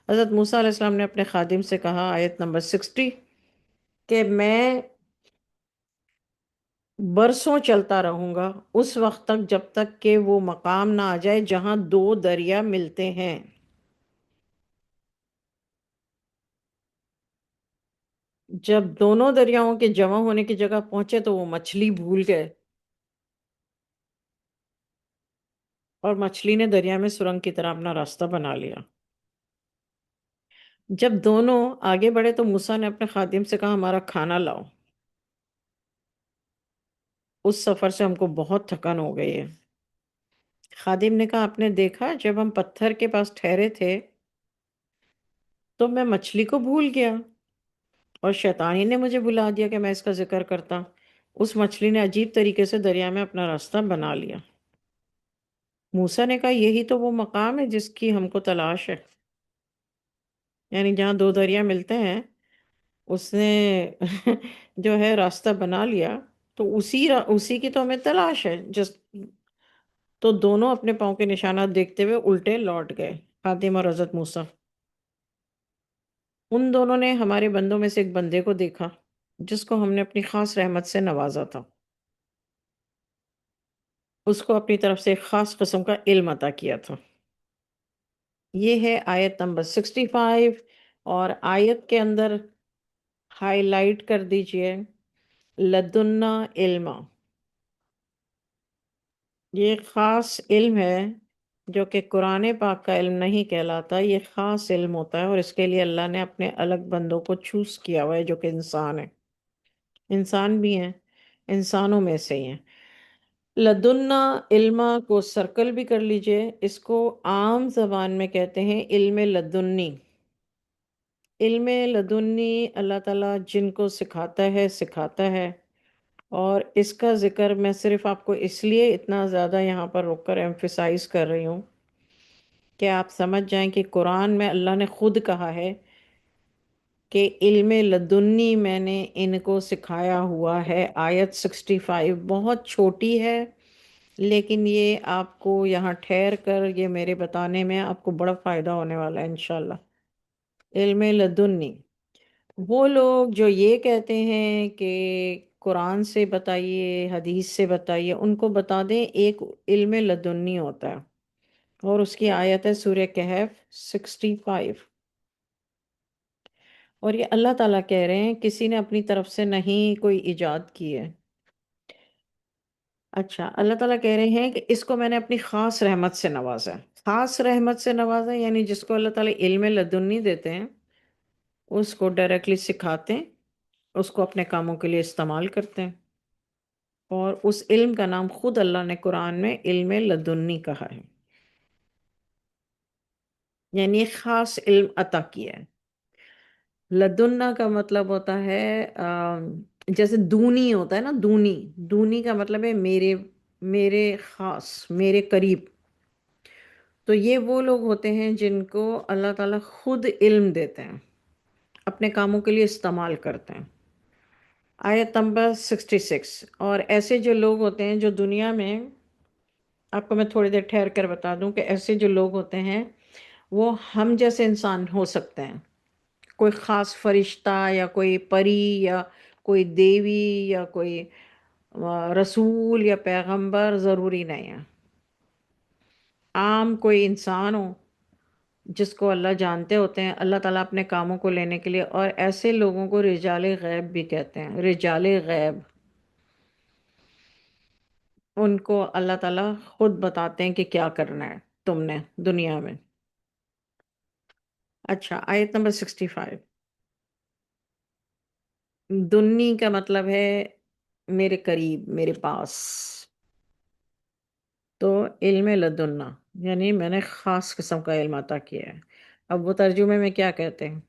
حضرت موسیٰ علیہ السلام نے اپنے خادم سے کہا، آیت نمبر 60، کہ میں برسوں چلتا رہوں گا اس وقت تک جب تک کہ وہ مقام نہ آ جائے جہاں دو دریا ملتے ہیں۔ جب دونوں دریاؤں کے جمع ہونے کی جگہ پہنچے تو وہ مچھلی بھول گئے، اور مچھلی نے دریا میں سرنگ کی طرح اپنا راستہ بنا لیا۔ جب دونوں آگے بڑھے تو موسیٰ نے اپنے خادم سے کہا ہمارا کھانا لاؤ، اس سفر سے ہم کو بہت تھکن ہو گئی ہے۔ خادم نے کہا آپ نے دیکھا جب ہم پتھر کے پاس ٹھہرے تھے تو میں مچھلی کو بھول گیا، اور شیطان ہی نے مجھے بلا دیا کہ میں اس کا ذکر کرتا۔ اس مچھلی نے عجیب طریقے سے دریا میں اپنا راستہ بنا لیا۔ موسیٰ نے کہا یہی تو وہ مقام ہے جس کی ہم کو تلاش ہے، یعنی جہاں دو دریا ملتے ہیں اس نے جو ہے راستہ بنا لیا، تو اسی کی تو ہمیں تلاش ہے تو دونوں اپنے پاؤں کے نشانات دیکھتے ہوئے الٹے لوٹ گئے، خادم اور حضرت موسیٰ۔ ان دونوں نے ہمارے بندوں میں سے ایک بندے کو دیکھا جس کو ہم نے اپنی خاص رحمت سے نوازا تھا، اس کو اپنی طرف سے ایک خاص قسم کا علم عطا کیا تھا۔ یہ ہے آیت نمبر 65، اور آیت کے اندر ہائی لائٹ کر دیجئے لدنا علما، یہ ایک خاص علم ہے جو کہ قرآن پاک کا علم نہیں کہلاتا، یہ خاص علم ہوتا ہے، اور اس کے لیے اللہ نے اپنے الگ بندوں کو چوز کیا ہوا ہے جو کہ انسان ہے، انسان بھی ہیں، انسانوں میں سے ہی ہیں۔ لدنا علما کو سرکل بھی کر لیجئے، اس کو عام زبان میں کہتے ہیں علم لدنی۔ علم لدنی اللہ تعالیٰ جن کو سکھاتا ہے، اور اس کا ذکر میں صرف آپ کو اس لیے اتنا زیادہ یہاں پر رک کر ایمفیسائز کر رہی ہوں کہ آپ سمجھ جائیں کہ قرآن میں اللہ نے خود کہا ہے کہ علم لدنی میں نے ان کو سکھایا ہوا ہے۔ آیت 65 بہت چھوٹی ہے، لیکن یہ آپ کو یہاں ٹھہر کر یہ میرے بتانے میں آپ کو بڑا فائدہ ہونے والا ہے انشاءاللہ۔ علم لدنی، وہ لوگ جو یہ کہتے ہیں کہ قرآن سے بتائیے، حدیث سے بتائیے، ان کو بتا دیں ایک علم لدنی ہوتا ہے، اور اس کی آیت ہے سورہ کہف 65۔ اور یہ اللہ تعالیٰ کہہ رہے ہیں، کسی نے اپنی طرف سے نہیں کوئی ایجاد کی ہے۔ اچھا، اللہ تعالیٰ کہہ رہے ہیں کہ اس کو میں نے اپنی خاص رحمت سے نوازا ہے۔ خاص رحمت سے نوازا یعنی جس کو اللہ تعالیٰ علم لدنی دیتے ہیں، اس کو ڈائریکٹلی سکھاتے ہیں، اس کو اپنے کاموں کے لیے استعمال کرتے ہیں، اور اس علم کا نام خود اللہ نے قرآن میں علم لدنی کہا ہے، یعنی ایک خاص علم عطا کیا ہے۔ لدنا کا مطلب ہوتا ہے جیسے دونی ہوتا ہے نا، دونی، دونی کا مطلب ہے میرے، میرے خاص، میرے قریب۔ تو یہ وہ لوگ ہوتے ہیں جن کو اللہ تعالیٰ خود علم دیتے ہیں، اپنے کاموں کے لیے استعمال کرتے ہیں۔ آیت نمبر 66۔ اور ایسے جو لوگ ہوتے ہیں جو دنیا میں، آپ کو میں تھوڑی دیر ٹھہر کر بتا دوں کہ ایسے جو لوگ ہوتے ہیں وہ ہم جیسے انسان ہو سکتے ہیں، کوئی خاص فرشتہ یا کوئی پری یا کوئی دیوی یا کوئی رسول یا پیغمبر ضروری نہیں ہے، عام کوئی انسان ہو جس کو اللہ جانتے ہوتے ہیں اللہ تعالیٰ اپنے کاموں کو لینے کے لیے، اور ایسے لوگوں کو رجال غیب بھی کہتے ہیں، رجال غیب، ان کو اللہ تعالیٰ خود بتاتے ہیں کہ کیا کرنا ہے تم نے دنیا میں۔ اچھا، آیت نمبر 65۔ دنی کا مطلب ہے میرے قریب، میرے پاس۔ تو علم لدنا یعنی میں نے خاص قسم کا علم عطا کیا ہے۔ اب وہ ترجمے میں کیا کہتے ہیں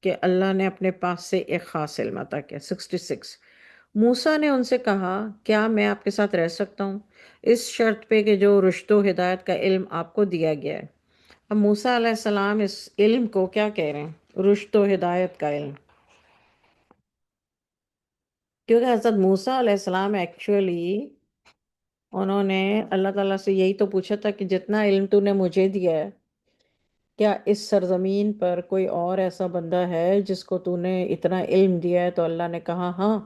کہ اللہ نے اپنے پاس سے ایک خاص علم عطا کیا۔ 66۔ موسیٰ نے ان سے کہا، کیا میں آپ کے ساتھ رہ سکتا ہوں اس شرط پہ کہ جو رشد و ہدایت کا علم آپ کو دیا گیا ہے۔ اب موسیٰ علیہ السلام اس علم کو کیا کہہ رہے ہیں؟ رشد و ہدایت کا علم، کیونکہ حضرت موسیٰ علیہ السلام ایکچولی انہوں نے اللہ تعالیٰ سے یہی تو پوچھا تھا کہ جتنا علم تو نے مجھے دیا ہے، کیا اس سرزمین پر کوئی اور ایسا بندہ ہے جس کو تو نے اتنا علم دیا ہے؟ تو اللہ نے کہا ہاں۔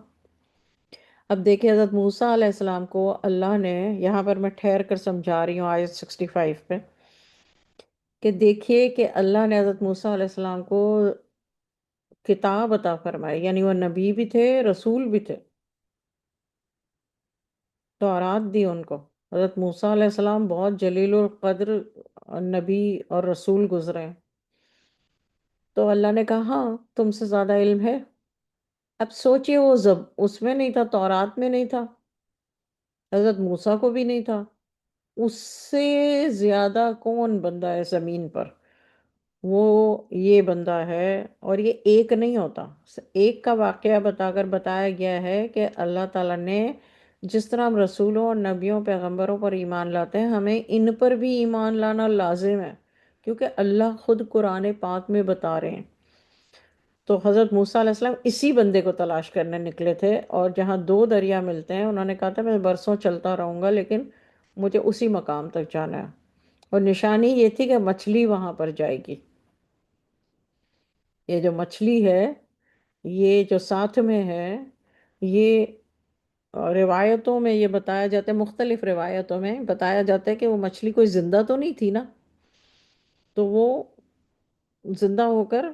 اب دیکھیں حضرت موسیٰ علیہ السلام کو اللہ نے، یہاں پر میں ٹھہر کر سمجھا رہی ہوں آیت 65 پہ، کہ دیکھیے کہ اللہ نے حضرت موسیٰ علیہ السلام کو کتاب عطا فرمائی، یعنی وہ نبی بھی تھے، رسول بھی تھے، تورات دی ان کو۔ حضرت موسیٰ علیہ السلام بہت جلیل القدر نبی اور رسول گزرے ہیں۔ تو اللہ نے کہا ہاں تم سے زیادہ علم ہے۔ اب سوچئے وہ اس میں نہیں تھا، تورات میں نہیں تھا، حضرت موسیٰ کو بھی نہیں تھا، اس سے زیادہ کون بندہ ہے زمین پر؟ وہ یہ بندہ ہے، اور یہ ایک نہیں ہوتا، ایک کا واقعہ بتا کر بتایا گیا ہے کہ اللہ تعالیٰ نے جس طرح ہم رسولوں اور نبیوں پیغمبروں پر ایمان لاتے ہیں، ہمیں ان پر بھی ایمان لانا لازم ہے، کیونکہ اللہ خود قرآن پاک میں بتا رہے ہیں۔ تو حضرت موسیٰ علیہ السلام اسی بندے کو تلاش کرنے نکلے تھے، اور جہاں دو دریا ملتے ہیں انہوں نے کہا تھا میں برسوں چلتا رہوں گا لیکن مجھے اسی مقام تک جانا ہے، اور نشانی یہ تھی کہ مچھلی وہاں پر جائے گی۔ یہ جو مچھلی ہے، یہ جو ساتھ میں ہے، یہ روایتوں میں یہ بتایا جاتا ہے، مختلف روایتوں میں بتایا جاتا ہے کہ وہ مچھلی کوئی زندہ تو نہیں تھی نا، تو وہ زندہ ہو کر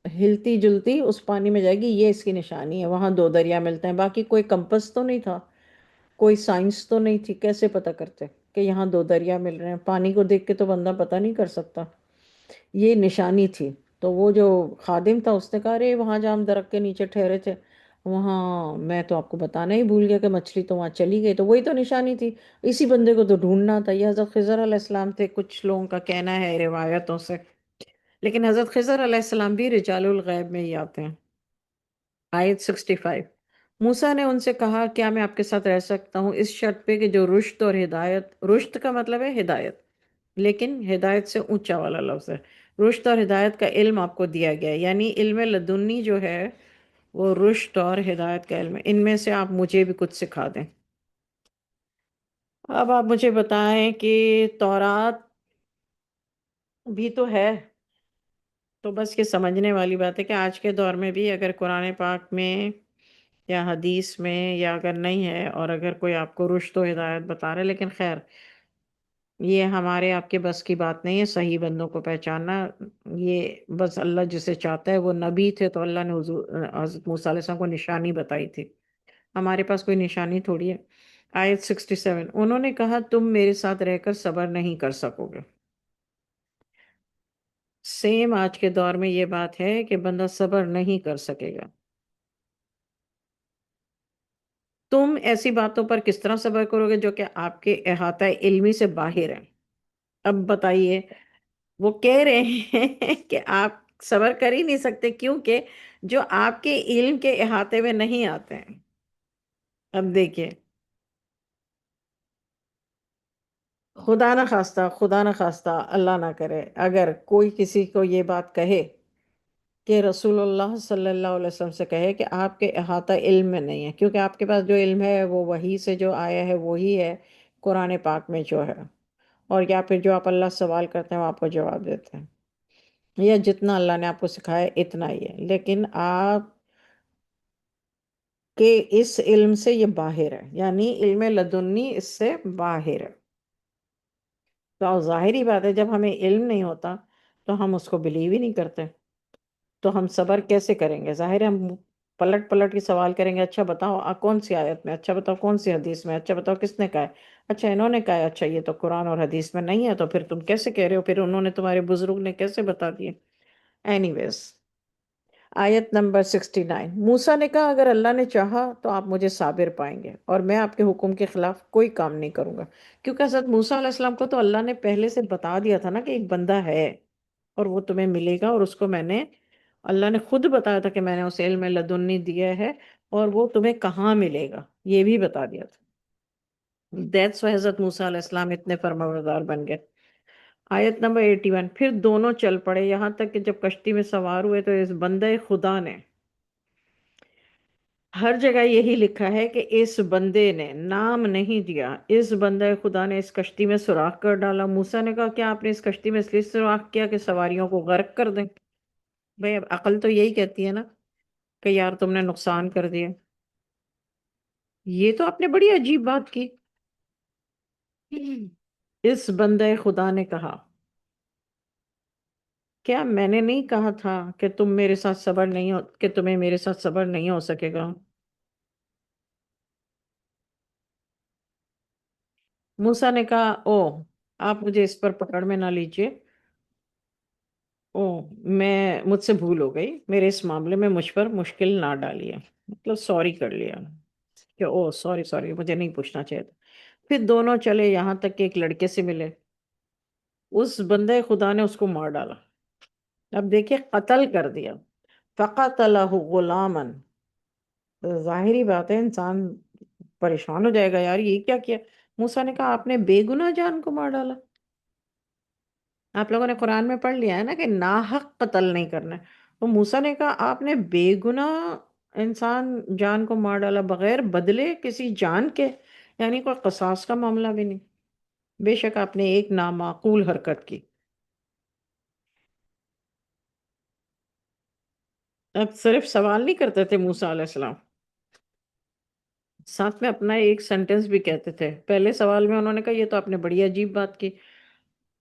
ہلتی جلتی اس پانی میں جائے گی، یہ اس کی نشانی ہے۔ وہاں دو دریا ملتے ہیں، باقی کوئی کمپس تو نہیں تھا، کوئی سائنس تو نہیں تھی، کیسے پتہ کرتے؟ کہ یہاں دو دریا مل رہے ہیں، پانی کو دیکھ کے تو بندہ پتہ نہیں کر سکتا، یہ نشانی تھی۔ تو وہ جو خادم تھا اس نے کہا ارے وہاں جہاں ہم درخت کے نیچے ٹھہرے تھے وہاں میں تو آپ کو بتانا ہی بھول گیا کہ مچھلی تو وہاں چلی گئی، تو وہی تو نشانی تھی، اسی بندے کو تو ڈھونڈنا تھا۔ یہ حضرت خضر علیہ السلام تھے، کچھ لوگوں کا کہنا ہے روایتوں سے، لیکن حضرت خضر علیہ السلام بھی رجال الغیب میں ہی آتے ہیں۔ آیت 65، موسیٰ نے ان سے کہا کیا میں آپ کے ساتھ رہ سکتا ہوں اس شرط پہ کہ جو رشد اور ہدایت، رشد کا مطلب ہے ہدایت، لیکن ہدایت سے اونچا والا لفظ ہے، رشد اور ہدایت کا علم آپ کو دیا گیا ہے، یعنی علم لدنی جو ہے وہ رشد اور ہدایت کا علم ہے، ان میں سے آپ مجھے بھی کچھ سکھا دیں۔ اب آپ مجھے بتائیں کہ تورات بھی تو ہے، تو بس یہ سمجھنے والی بات ہے کہ آج کے دور میں بھی اگر قرآن پاک میں یا حدیث میں یا اگر نہیں ہے، اور اگر کوئی آپ کو رشد و ہدایت بتا رہا ہے، لیکن خیر یہ ہمارے آپ کے بس کی بات نہیں ہے صحیح بندوں کو پہچاننا، یہ بس اللہ جسے چاہتا ہے، وہ نبی تھے تو اللہ نے حضرت موسیٰ علیہ السلام کو نشانی بتائی تھی، ہمارے پاس کوئی نشانی تھوڑی ہے۔ آیت 67، انہوں نے کہا تم میرے ساتھ رہ کر صبر نہیں کر سکو گے۔ سیم آج کے دور میں یہ بات ہے کہ بندہ صبر نہیں کر سکے گا۔ تم ایسی باتوں پر کس طرح صبر کرو گے جو کہ آپ کے احاطہ علمی سے باہر ہیں؟ اب بتائیے، وہ کہہ رہے ہیں کہ آپ صبر کر ہی نہیں سکتے کیونکہ جو آپ کے علم کے احاطے میں نہیں آتے ہیں۔ اب دیکھیے، خدا نہ خواستہ اللہ نہ کرے اگر کوئی کسی کو یہ بات کہے کہ رسول اللہ صلی اللہ علیہ وسلم سے کہے کہ آپ کے احاطہ علم میں نہیں ہے، کیونکہ آپ کے پاس جو علم ہے وہ وحی سے جو آیا ہے وہی ہے، قرآن پاک میں جو ہے، اور یا پھر جو آپ اللہ سے سوال کرتے ہیں وہ آپ کو جواب دیتے ہیں، یا جتنا اللہ نے آپ کو سکھایا اتنا ہی ہے، لیکن آپ کے اس علم سے یہ باہر ہے، یعنی علم لدنی اس سے باہر ہے۔ تو ظاہری بات ہے جب ہمیں علم نہیں ہوتا تو ہم اس کو بلیو ہی نہیں کرتے، تو ہم صبر کیسے کریں گے؟ ظاہر ہے ہم پلٹ پلٹ کے سوال کریں گے، اچھا بتاؤ کون سی آیت میں، اچھا بتاؤ کون سی حدیث میں، اچھا بتاؤ کس نے کہا ہے، اچھا انہوں نے کہا ہے، اچھا یہ تو قرآن اور حدیث میں نہیں ہے تو پھر تم کیسے کہہ رہے ہو، پھر انہوں نے تمہارے بزرگ نے کیسے بتا دیے؟ اینی ویز، آیت نمبر 69، موسیٰ نے کہا اگر اللہ نے چاہا تو آپ مجھے صابر پائیں گے اور میں آپ کے حکم کے خلاف کوئی کام نہیں کروں گا، کیونکہ حضرت موسیٰ علیہ السلام کو تو اللہ نے پہلے سے بتا دیا تھا نا کہ ایک بندہ ہے اور وہ تمہیں ملے گا، اور اس کو میں نے، اللہ نے خود بتایا تھا کہ میں نے اسے علم لدنی دیا ہے اور وہ تمہیں کہاں ملے گا یہ بھی بتا دیا تھا۔ دیٹس وائی حضرت موسیٰ علیہ السلام اتنے فرمانبردار بن گئے۔ آیت نمبر 81، پھر دونوں چل پڑے یہاں تک کہ جب کشتی میں سوار ہوئے تو اس بندے خدا نے، ہر جگہ یہی لکھا ہے کہ اس بندے نے نام نہیں دیا، اس بندے خدا نے اس کشتی میں سوراخ کر ڈالا۔ موسیٰ نے کہا کیا آپ نے اس کشتی میں اس لیے سوراخ کیا کہ سواریوں کو غرق کر دیں؟ بھئی اب عقل تو یہی کہتی ہے نا کہ یار تم نے نقصان کر دیا، یہ تو آپ نے بڑی عجیب بات کی۔ اس بندے خدا نے کہا کیا میں نے نہیں کہا تھا کہ تم میرے ساتھ صبر نہیں ہو، کہ تمہیں میرے ساتھ صبر نہیں ہو سکے گا؟ موسیٰ نے کہا او آپ مجھے اس پر پکڑ میں نہ لیجئے، او میں مجھ سے بھول ہو گئی، میرے اس معاملے میں مجھ پر مشکل نہ ڈالیے، مطلب سوری کر لیا کہ او سوری سوری مجھے نہیں پوچھنا چاہیے تھا۔ پھر دونوں چلے یہاں تک کہ ایک لڑکے سے ملے، اس بندے خدا نے اس کو مار ڈالا، اب دیکھیے قتل کر دیا، فقتلہ غلاما، ظاہری بات ہے انسان پریشان ہو جائے گا، یار یہ کیا کیا؟ موسیٰ نے کہا آپ نے بے گناہ جان کو مار ڈالا۔ آپ لوگوں نے قرآن میں پڑھ لیا ہے نا کہ ناحق قتل نہیں کرنا ہے، تو موسیٰ نے کہا آپ نے بے گناہ انسان جان کو مار ڈالا بغیر بدلے کسی جان کے، یعنی کوئی قصاص کا معاملہ بھی نہیں، بے شک آپ نے ایک نامعقول حرکت کی۔ اب صرف سوال نہیں کرتے تھے موسیٰ علیہ السلام، ساتھ میں اپنا ایک سینٹنس بھی کہتے تھے، پہلے سوال میں انہوں نے کہا یہ تو آپ نے بڑی عجیب بات کی،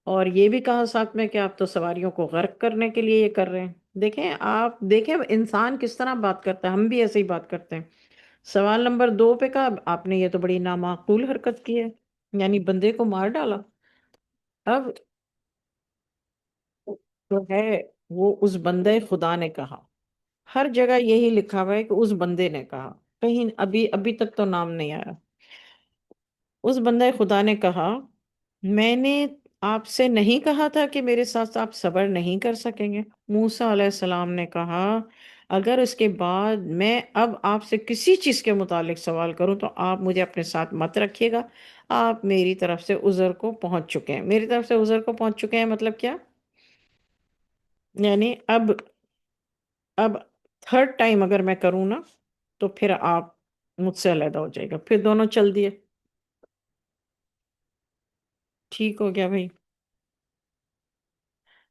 اور یہ بھی کہا ساتھ میں کہ آپ تو سواریوں کو غرق کرنے کے لیے یہ کر رہے ہیں۔ دیکھیں آپ دیکھیں انسان کس طرح بات کرتا ہے، ہم بھی ایسے ہی بات کرتے ہیں۔ سوال نمبر 2 پہ کہا آپ نے یہ تو بڑی نامعقول حرکت کی ہے، یعنی بندے کو مار ڈالا. اب جو ہے وہ اس بندے خدا نے کہا. ہر جگہ یہی لکھا ہوا ہے کہ اس بندے نے کہا. کہیں ابھی ابھی تک تو نام نہیں آیا. اس بندے خدا نے کہا، میں نے آپ سے نہیں کہا تھا کہ میرے ساتھ آپ صبر نہیں کر سکیں گے؟ موسیٰ علیہ السلام نے کہا، اگر اس کے بعد میں اب آپ سے کسی چیز کے متعلق سوال کروں تو آپ مجھے اپنے ساتھ مت رکھیے گا. آپ میری طرف سے عذر کو پہنچ چکے ہیں. میری طرف سے عذر کو پہنچ چکے ہیں مطلب کیا؟ یعنی اب تھرڈ ٹائم اگر میں کروں نا تو پھر آپ مجھ سے علیحدہ ہو جائے گا. پھر دونوں چل دیے. ٹھیک ہو گیا بھائی.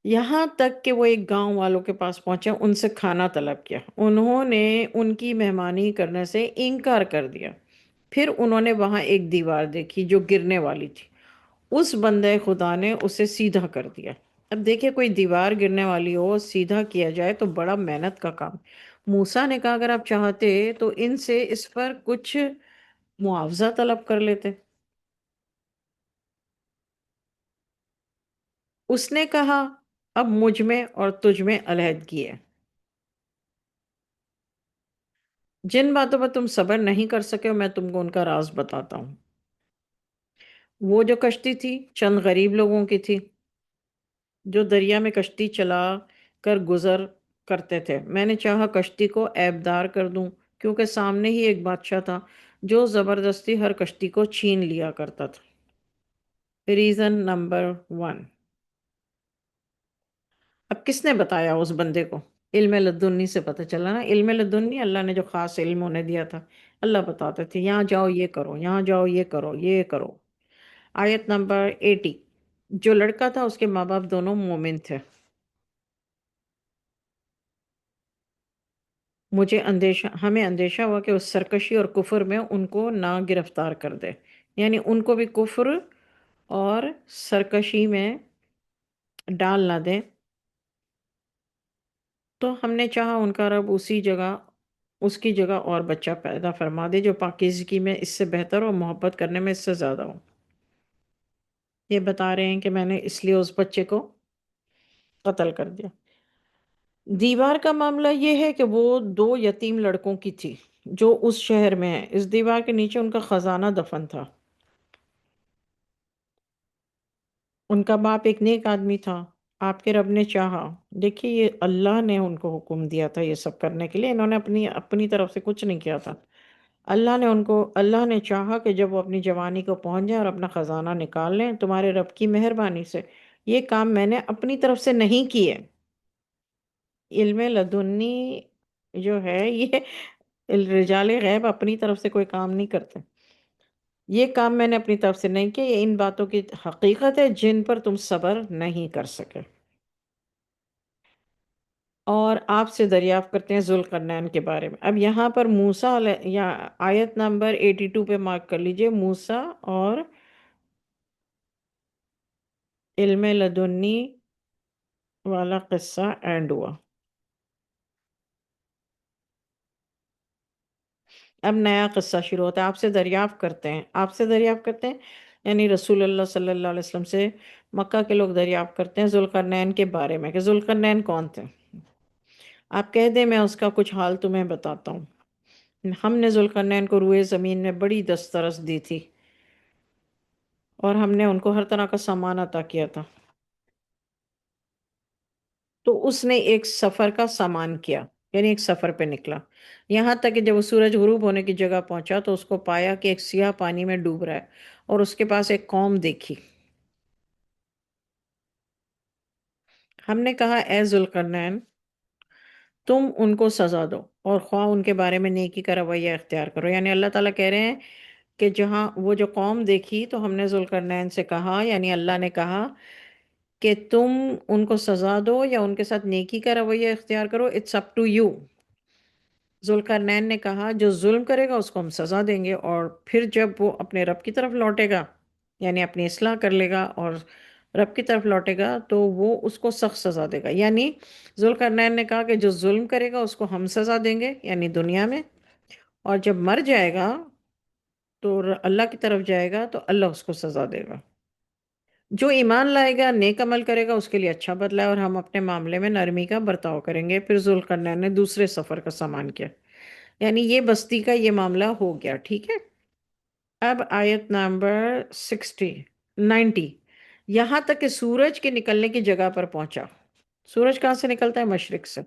یہاں تک کہ وہ ایک گاؤں والوں کے پاس پہنچے، ان سے کھانا طلب کیا. انہوں نے ان کی مہمانی کرنے سے انکار کر دیا. پھر انہوں نے وہاں ایک دیوار دیکھی جو گرنے والی تھی. اس بندے خدا نے اسے سیدھا کر دیا. اب دیکھیں، کوئی دیوار گرنے والی ہو سیدھا کیا جائے تو بڑا محنت کا کام. موسیٰ نے کہا اگر آپ چاہتے تو ان سے اس پر کچھ معاوضہ طلب کر لیتے. اس نے کہا، اب مجھ میں اور تجھ میں علیحدگی ہے. جن باتوں پر تم صبر نہیں کر سکے ہو میں تم کو ان کا راز بتاتا ہوں. وہ جو کشتی تھی چند غریب لوگوں کی تھی جو دریا میں کشتی چلا کر گزر کرتے تھے. میں نے چاہا کشتی کو عیب دار کر دوں، کیونکہ سامنے ہی ایک بادشاہ تھا جو زبردستی ہر کشتی کو چھین لیا کرتا تھا. Reason number 1. اب کس نے بتایا اس بندے کو؟ علم لدنی سے پتہ چلا نا. علم لدنی اللہ نے جو خاص علم انہیں دیا تھا. اللہ بتاتے تھے یہاں جاؤ یہ کرو، یہاں جاؤ یہ کرو، یہ کرو. آیت نمبر 80. جو لڑکا تھا اس کے ماں باپ دونوں مومن تھے. ہمیں اندیشہ ہوا کہ اس سرکشی اور کفر میں ان کو نہ گرفتار کر دے. یعنی ان کو بھی کفر اور سرکشی میں ڈال نہ دے. تو ہم نے چاہا ان کا رب اس کی جگہ اور بچہ پیدا فرما دے جو پاکیزگی میں اس سے بہتر اور محبت کرنے میں اس سے زیادہ ہو. یہ بتا رہے ہیں کہ میں نے اس لیے اس بچے کو قتل کر دیا. دیوار کا معاملہ یہ ہے کہ وہ دو یتیم لڑکوں کی تھی جو اس شہر میں ہیں. اس دیوار کے نیچے ان کا خزانہ دفن تھا. ان کا باپ ایک نیک آدمی تھا. آپ کے رب نے چاہا، دیکھیے یہ اللہ نے ان کو حکم دیا تھا یہ سب کرنے کے لیے. انہوں نے اپنی طرف سے کچھ نہیں کیا تھا. اللہ نے چاہا کہ جب وہ اپنی جوانی کو پہنچ جائیں اور اپنا خزانہ نکال لیں تمہارے رب کی مہربانی سے یہ کام میں نے اپنی طرف سے نہیں کیے. علم لدنی جو ہے یہ رجال غیب اپنی طرف سے کوئی کام نہیں کرتے. یہ کام میں نے اپنی طرف سے نہیں کیا، یہ ان باتوں کی حقیقت ہے جن پر تم صبر نہیں کر سکے. اور آپ سے دریافت کرتے ہیں ذوالقرنین کے بارے میں. اب یہاں پر موسیٰ یا آیت نمبر 82 پہ مارک کر لیجئے، موسیٰ اور علم لدنی والا قصہ اینڈ ہوا. اب نیا قصہ شروع ہوتا ہے. آپ سے دریافت کرتے ہیں یعنی رسول اللہ صلی اللہ علیہ وسلم سے مکہ کے لوگ دریافت کرتے ہیں ذوالقرنین کے بارے میں کہ ذوالقرنین کون تھے. آپ کہہ دیں میں اس کا کچھ حال تمہیں بتاتا ہوں. ہم نے ذوالقرنین کو روئے زمین میں بڑی دسترس دی تھی اور ہم نے ان کو ہر طرح کا سامان عطا کیا تھا. تو اس نے ایک سفر کا سامان کیا، یعنی ایک سفر پہ نکلا. یہاں تک کہ جب وہ سورج غروب ہونے کی جگہ پہنچا تو اس کو پایا کہ ایک سیاہ پانی میں ڈوب رہا ہے اور اس کے پاس ایک قوم دیکھی. ہم نے کہا اے ذوالقرنین تم ان کو سزا دو اور خواہ ان کے بارے میں نیکی کا رویہ اختیار کرو. یعنی اللہ تعالیٰ کہہ رہے ہیں کہ جہاں وہ جو قوم دیکھی تو ہم نے ذوالقرنین سے کہا، یعنی اللہ نے کہا کہ تم ان کو سزا دو یا ان کے ساتھ نیکی کا رویہ اختیار کرو. It's up to you. Zulqarnain نے کہا جو ظلم کرے گا اس کو ہم سزا دیں گے، اور پھر جب وہ اپنے رب کی طرف لوٹے گا یعنی اپنی اصلاح کر لے گا اور رب کی طرف لوٹے گا تو وہ اس کو سخت سزا دے گا. یعنی ذوالقرنین نے کہا کہ جو ظلم کرے گا اس کو ہم سزا دیں گے یعنی دنیا میں، اور جب مر جائے گا تو اللہ کی طرف جائے گا تو اللہ اس کو سزا دے گا. جو ایمان لائے گا، نیک عمل کرے گا، اس کے لیے اچھا بدلہ ہے، اور ہم اپنے معاملے میں نرمی کا برتاؤ کریں گے. پھر ذوالقرنین نے دوسرے سفر کا سامان کیا. یعنی یہ بستی کا یہ معاملہ ہو گیا. ٹھیک ہے. اب آیت نمبر 90. یہاں تک کہ سورج کے نکلنے کی جگہ پر پہنچا. سورج کہاں سے نکلتا ہے؟ مشرق سے.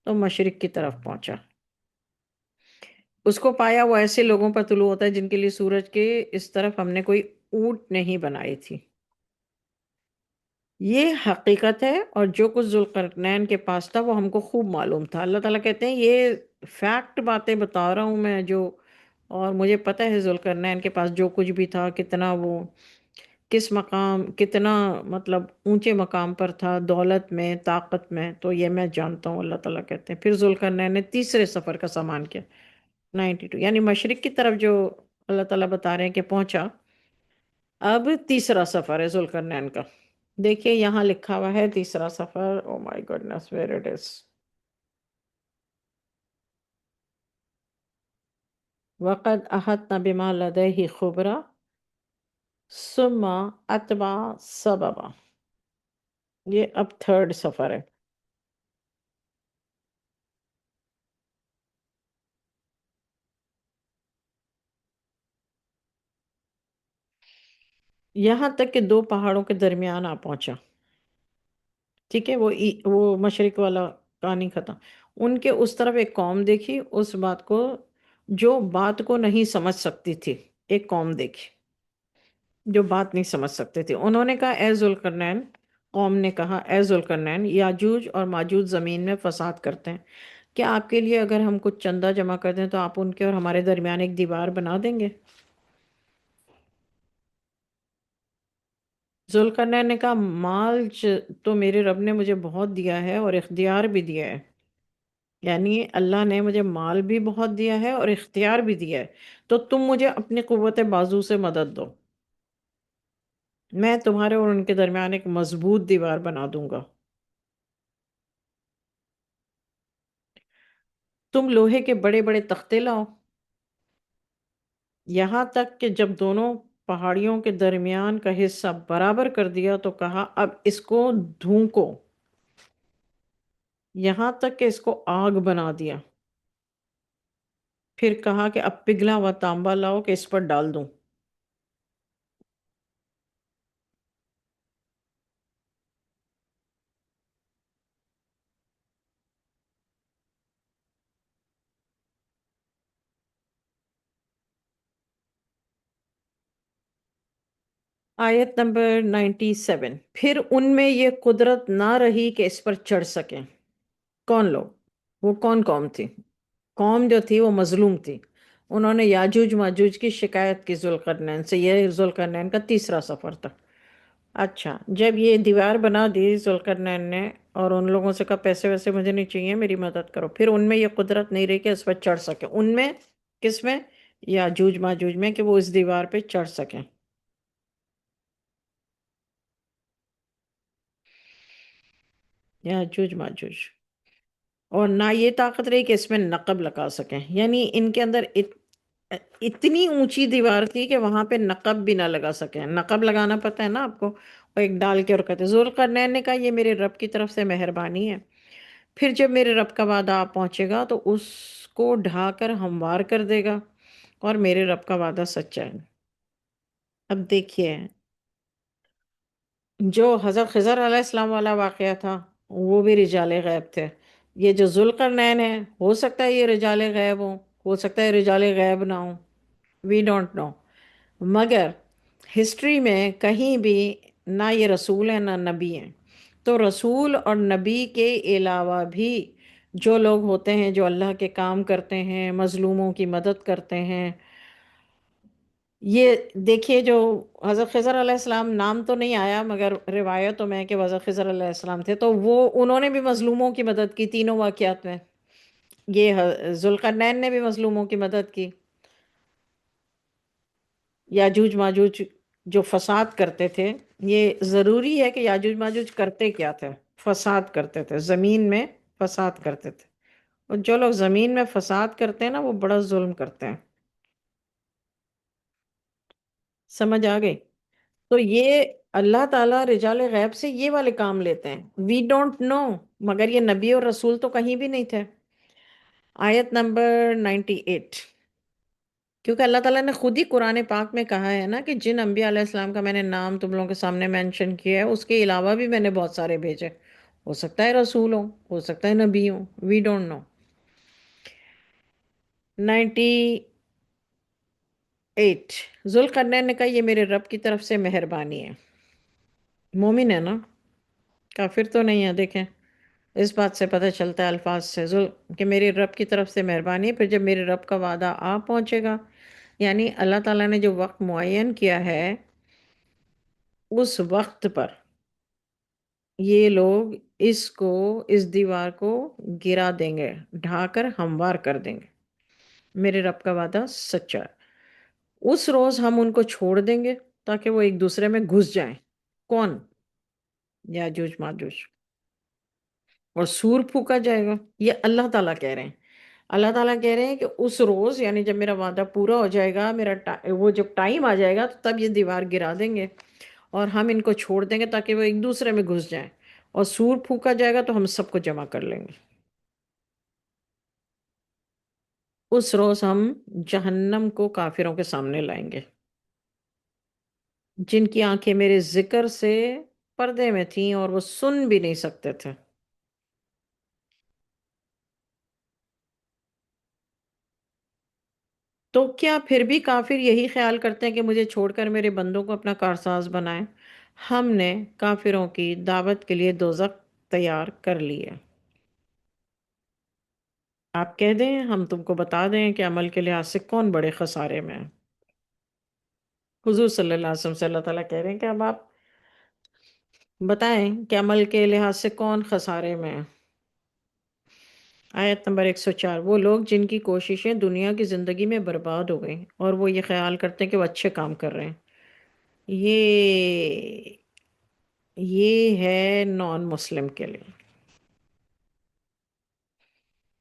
تو مشرق کی طرف پہنچا. اس کو پایا وہ ایسے لوگوں پر طلوع ہوتا ہے جن کے لیے سورج کے اس طرف ہم نے کوئی اونٹ نہیں بنائی تھی. یہ حقیقت ہے، اور جو کچھ ذوالقرنین کے پاس تھا وہ ہم کو خوب معلوم تھا. اللہ تعالیٰ کہتے ہیں یہ فیکٹ باتیں بتا رہا ہوں میں جو، اور مجھے پتہ ہے ذوالقرنین کے پاس جو کچھ بھی تھا، کتنا وہ کس مقام، کتنا مطلب اونچے مقام پر تھا، دولت میں، طاقت میں، تو یہ میں جانتا ہوں. اللہ تعالیٰ کہتے ہیں پھر ذوالقرنین نے تیسرے سفر کا سامان کیا. 92 یعنی مشرق کی طرف جو اللہ تعالیٰ بتا رہے ہیں کہ پہنچا. اب تیسرا سفر ہے ذوالقرنین کا. دیکھیے یہاں لکھا ہوا ہے تیسرا سفر. او مائی گڈنس، ویئر اٹ از. وقد احطنا بما لديه خبرا ثم اتبع سببا. یہ اب تھرڈ سفر ہے. یہاں تک کہ دو پہاڑوں کے درمیان آ پہنچا. ٹھیک ہے. وہ مشرق والا کہانی ختم. ان کے اس طرف ایک قوم دیکھی، اس بات کو جو بات کو نہیں سمجھ سکتی تھی. ایک قوم دیکھی جو بات نہیں سمجھ سکتے تھے. انہوں نے کہا اے ذوالقرنین، قوم نے کہا اے ذوالقرنین، یاجوج اور ماجوج زمین میں فساد کرتے ہیں. کیا آپ کے لیے اگر ہم کچھ چندہ جمع کر دیں تو آپ ان کے اور ہمارے درمیان ایک دیوار بنا دیں گے؟ ذوالقرنین نے کہا مال تو میرے رب نے مجھے بہت دیا ہے اور اختیار بھی دیا ہے. یعنی اللہ نے مجھے مال بھی بہت دیا ہے اور اختیار بھی دیا ہے. تو تم مجھے اپنی قوت بازو سے مدد دو، میں تمہارے اور ان کے درمیان ایک مضبوط دیوار بنا دوں گا. تم لوہے کے بڑے بڑے تختے لاؤ. یہاں تک کہ جب دونوں پہاڑیوں کے درمیان کا حصہ برابر کر دیا تو کہا اب اس کو دھونکو. یہاں تک کہ اس کو آگ بنا دیا. پھر کہا کہ اب پگھلا ہوا تانبا لاؤ کہ اس پر ڈال دوں. آیت نمبر 97. پھر ان میں یہ قدرت نہ رہی کہ اس پر چڑھ سکیں. کون لوگ؟ وہ کون قوم تھی؟ قوم جو تھی وہ مظلوم تھی. انہوں نے یاجوج ماجوج کی شکایت کی ذوالقرنین سے. یہ ذوالقرنین کا تیسرا سفر تھا. اچھا، جب یہ دیوار بنا دی ذوالقرنین نے اور ان لوگوں سے کہا پیسے ویسے مجھے نہیں چاہیے، میری مدد کرو، پھر ان میں یہ قدرت نہیں رہی کہ اس پر چڑھ سکے. ان میں کس میں؟ یاجوج ماجوج میں، کہ وہ اس دیوار پہ چڑھ سکیں. یاجوج ماجوج. اور نہ یہ طاقت رہی کہ اس میں نقب لگا سکیں. یعنی ان کے اندر اتنی اونچی دیوار تھی کہ وہاں پہ نقب بھی نہ لگا سکیں. نقب لگانا پتہ ہے نا آپ کو، وہ ایک ڈال کے اور کہتے ہیں. ذوالقرنین نے کہا یہ میرے رب کی طرف سے مہربانی ہے. پھر جب میرے رب کا وعدہ آپ پہنچے گا تو اس کو ڈھا کر ہموار کر دے گا، اور میرے رب کا وعدہ سچا ہے. اب دیکھیے جو حضرت خضر علیہ السلام والا واقعہ تھا وہ بھی رجال غیب تھے. یہ جو ذوالقرنین ہے ہو سکتا ہے یہ رجال غیب ہوں، ہو سکتا ہے رجال غیب نہ ہوں. We don't know. مگر ہسٹری میں کہیں بھی نہ یہ رسول ہیں نہ نبی ہیں. تو رسول اور نبی کے علاوہ بھی جو لوگ ہوتے ہیں جو اللہ کے کام کرتے ہیں، مظلوموں کی مدد کرتے ہیں. یہ دیکھیے جو حضرت خضر علیہ السلام، نام تو نہیں آیا مگر روایتوں میں کہ حضرت خضر علیہ السلام تھے، تو وہ انہوں نے بھی مظلوموں کی مدد کی تینوں واقعات میں. یہ ذوالقرنین نے بھی مظلوموں کی مدد کی. یاجوج ماجوج جو فساد کرتے تھے، یہ ضروری ہے کہ یاجوج ماجوج کرتے کیا تھے؟ فساد کرتے تھے، زمین میں فساد کرتے تھے. اور جو لوگ زمین میں فساد کرتے ہیں نا وہ بڑا ظلم کرتے ہیں. سمجھ آ گئی؟ تو یہ اللہ تعالیٰ رجال غیب سے یہ والے کام لیتے ہیں. We don't know. مگر یہ نبی اور رسول تو کہیں بھی نہیں تھے. آیت نمبر 98. کیونکہ اللہ تعالیٰ نے خود ہی قرآن پاک میں کہا ہے نا کہ جن انبیاء علیہ السلام کا میں نے نام تم لوگوں کے سامنے مینشن کیا ہے اس کے علاوہ بھی میں نے بہت سارے بھیجے. ہو سکتا ہے رسول ہو سکتا ہے نبی ہوں. وی ڈونٹ نو. 98. ذوالقرنین نے کہا یہ میرے رب کی طرف سے مہربانی ہے. مومن ہے نا، کافر تو نہیں ہے. دیکھیں اس بات سے پتہ چلتا ہے الفاظ سے کہ میرے رب کی طرف سے مہربانی ہے. پھر جب میرے رب کا وعدہ آ پہنچے گا، یعنی اللہ تعالیٰ نے جو وقت معین کیا ہے اس وقت پر یہ لوگ اس دیوار کو گرا دیں گے، ڈھا کر ہموار کر دیں گے. میرے رب کا وعدہ سچا ہے. اس روز ہم ان کو چھوڑ دیں گے تاکہ وہ ایک دوسرے میں گھس جائیں. کون؟ یاجوج ماجوج. اور سور پھونکا جائے گا. یہ اللہ تعالیٰ کہہ رہے ہیں. اللہ تعالیٰ کہہ رہے ہیں کہ اس روز یعنی جب میرا وعدہ پورا ہو جائے گا، وہ جب ٹائم آ جائے گا تو تب یہ دیوار گرا دیں گے اور ہم ان کو چھوڑ دیں گے تاکہ وہ ایک دوسرے میں گھس جائیں. اور سور پھونکا جائے گا تو ہم سب کو جمع کر لیں گے. اس روز ہم جہنم کو کافروں کے سامنے لائیں گے جن کی آنکھیں میرے ذکر سے پردے میں تھیں اور وہ سن بھی نہیں سکتے تھے. تو کیا پھر بھی کافر یہی خیال کرتے ہیں کہ مجھے چھوڑ کر میرے بندوں کو اپنا کارساز بنائیں؟ ہم نے کافروں کی دعوت کے لیے دوزخ تیار کر لی ہے. آپ کہہ دیں، ہم تم کو بتا دیں کہ عمل کے لحاظ سے کون بڑے خسارے میں ہے. حضور صلی اللہ علیہ وسلم سے اللہ تعالیٰ کہہ رہے ہیں کہ اب آپ بتائیں کہ عمل کے لحاظ سے کون خسارے میں ہے. آیت نمبر 104. وہ لوگ جن کی کوششیں دنیا کی زندگی میں برباد ہو گئیں اور وہ یہ خیال کرتے ہیں کہ وہ اچھے کام کر رہے ہیں. یہ یہ ہے نان مسلم کے لیے.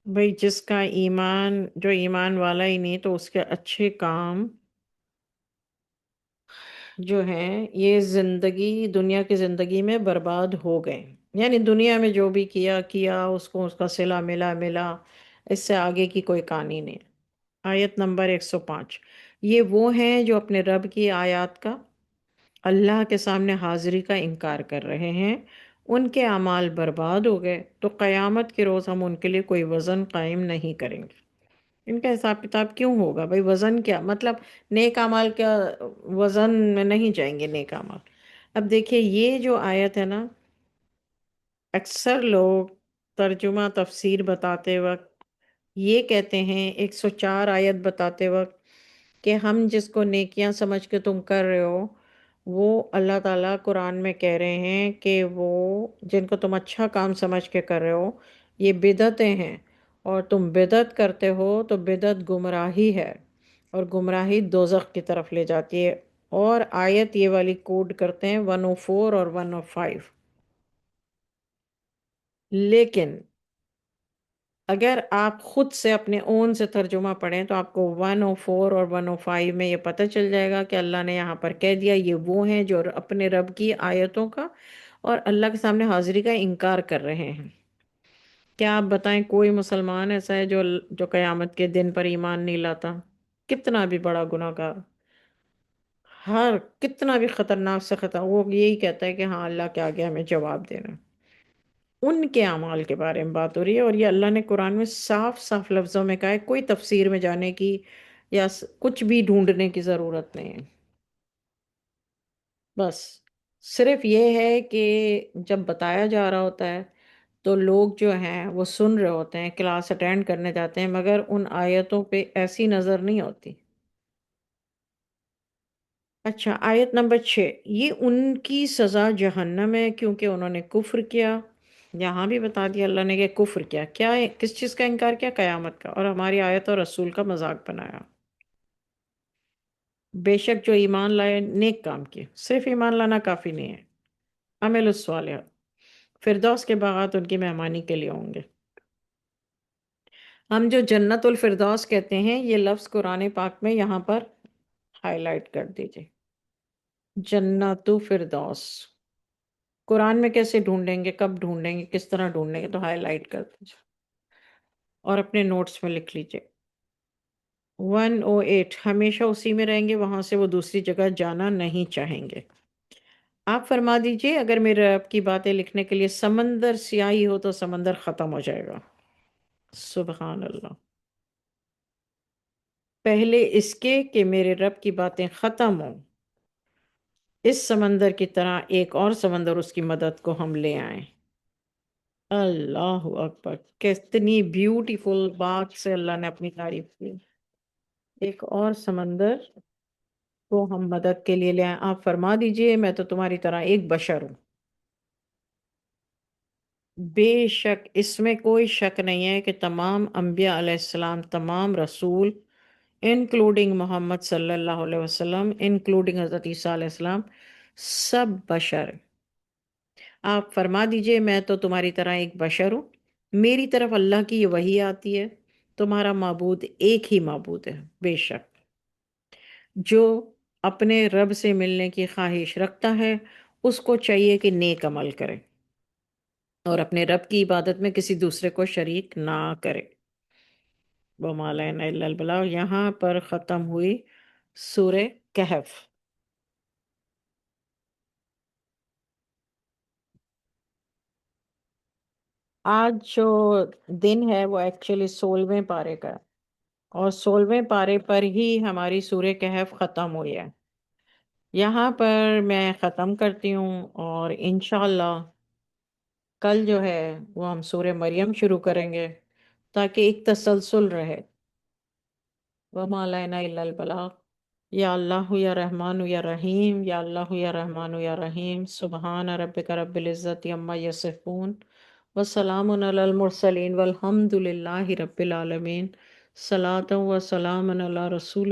بھئی جس کا ایمان، جو ایمان والا ہی نہیں تو اس کے اچھے کام جو ہیں یہ دنیا کی زندگی میں برباد ہو گئے. یعنی دنیا میں جو بھی کیا اس کو اس کا صلہ ملا. اس سے آگے کی کوئی کہانی نہیں. آیت نمبر 105. یہ وہ ہیں جو اپنے رب کی آیات کا، اللہ کے سامنے حاضری کا انکار کر رہے ہیں. ان کے اعمال برباد ہو گئے تو قیامت کے روز ہم ان کے لیے کوئی وزن قائم نہیں کریں گے. ان کا حساب کتاب کیوں ہوگا بھائی؟ وزن کیا مطلب؟ نیک اعمال کیا وزن میں نہیں جائیں گے نیک اعمال؟ اب دیکھیے یہ جو آیت ہے نا، اکثر لوگ ترجمہ تفسیر بتاتے وقت یہ کہتے ہیں 104 آیت بتاتے وقت کہ ہم جس کو نیکیاں سمجھ کے تم کر رہے ہو وہ اللہ تعالیٰ قرآن میں کہہ رہے ہیں کہ وہ جن کو تم اچھا کام سمجھ کے کر رہے ہو یہ بدعتیں ہیں، اور تم بدعت کرتے ہو تو بدعت گمراہی ہے اور گمراہی دوزخ کی طرف لے جاتی ہے. اور آیت یہ والی کوڈ کرتے ہیں 104 اور 105. لیکن اگر آپ خود سے اپنے اون سے ترجمہ پڑھیں تو آپ کو 104 اور 105 میں یہ پتہ چل جائے گا کہ اللہ نے یہاں پر کہہ دیا یہ وہ ہیں جو اپنے رب کی آیتوں کا اور اللہ کے سامنے حاضری کا انکار کر رہے ہیں. کیا آپ بتائیں کوئی مسلمان ایسا ہے جو قیامت کے دن پر ایمان نہیں لاتا؟ کتنا بھی بڑا گناہ گار، کتنا بھی خطرناک سے خطر، وہ یہی کہتا ہے کہ ہاں اللہ کے آگے ہمیں جواب دینا. ان کے اعمال کے بارے میں بات ہو رہی ہے اور یہ اللہ نے قرآن میں صاف صاف لفظوں میں کہا ہے. کوئی تفسیر میں جانے کی یا کچھ بھی ڈھونڈنے کی ضرورت نہیں ہے. بس صرف یہ ہے کہ جب بتایا جا رہا ہوتا ہے تو لوگ جو ہیں وہ سن رہے ہوتے ہیں، کلاس اٹینڈ کرنے جاتے ہیں، مگر ان آیتوں پہ ایسی نظر نہیں ہوتی. اچھا آیت نمبر 6. یہ ان کی سزا جہنم ہے کیونکہ انہوں نے کفر کیا. یہاں بھی بتا دیا اللہ نے کہ کفر کیا ہے، کس چیز کا انکار کیا؟ قیامت کا، اور ہماری آیت اور رسول کا مذاق بنایا. بے شک جو ایمان لائے نیک کام کیے. صرف ایمان لانا کافی نہیں ہے. عمل الصالحات، فردوس کے باغات ان کی مہمانی کے لیے ہوں گے. ہم جو جنت الفردوس کہتے ہیں یہ لفظ قرآن پاک میں یہاں پر ہائی لائٹ کر دیجئے. جنت فردوس قرآن میں کیسے ڈھونڈیں گے، کب ڈھونڈیں گے، کس طرح ڈھونڈیں گے؟ تو ہائی لائٹ کر دیجیے اور اپنے نوٹس میں لکھ لیجیے۔ 108 ہمیشہ اسی میں رہیں گے، وہاں سے وہ دوسری جگہ جانا نہیں چاہیں گے۔ آپ فرما دیجئے اگر میرے رب کی باتیں لکھنے کے لیے سمندر سیاہی ہو تو سمندر ختم ہو جائے گا۔ سبحان اللہ۔ پہلے اس کے کہ میرے رب کی باتیں ختم ہوں، اس سمندر کی طرح ایک اور سمندر اس کی مدد کو ہم لے آئیں۔ اللہ اکبر، کتنی بیوٹیفل بات سے اللہ نے اپنی تعریف کی۔ ایک اور سمندر کو ہم مدد کے لیے لے آئیں۔ آپ فرما دیجئے میں تو تمہاری طرح ایک بشر ہوں۔ بے شک اس میں کوئی شک نہیں ہے کہ تمام انبیاء علیہ السلام، تمام رسول انکلوڈنگ محمد صلی اللہ علیہ وسلم، انکلوڈنگ حضرت عیسیٰ علیہ السلام، سب بشر۔ آپ فرما دیجئے میں تو تمہاری طرح ایک بشر ہوں، میری طرف اللہ کی یہ وحی آتی ہے، تمہارا معبود ایک ہی معبود ہے بے شک، جو اپنے رب سے ملنے کی خواہش رکھتا ہے اس کو چاہیے کہ نیک عمل کرے اور اپنے رب کی عبادت میں کسی دوسرے کو شریک نہ کرے۔ وَمَا عَلَيْنَا إِلَّا الْبَلَاغُ۔ یہاں پر ختم ہوئی سورہ کہف۔ آج جو دن ہے وہ ایکچولی 16ویں پارے کا ہے اور 16ویں پارے پر ہی ہماری سورہ کہف ختم ہوئی ہے۔ یہاں پر میں ختم کرتی ہوں اور انشاءاللہ کل جو ہے وہ ہم سورہ مریم شروع کریں گے تاکہ ایک تسلسل رہے۔ وَمَا عَلَيْنَا إِلَّا الْبَلَاغُ۔ یا اللہ یا رحمان یا رحیم، یا اللہ یا رحمان یا رحیم۔ سبحان ربک رب العزت عما یصفون وسلام علی المرسلین والحمد للہ رب العالمین۔ صلاۃ و سلام علی رسول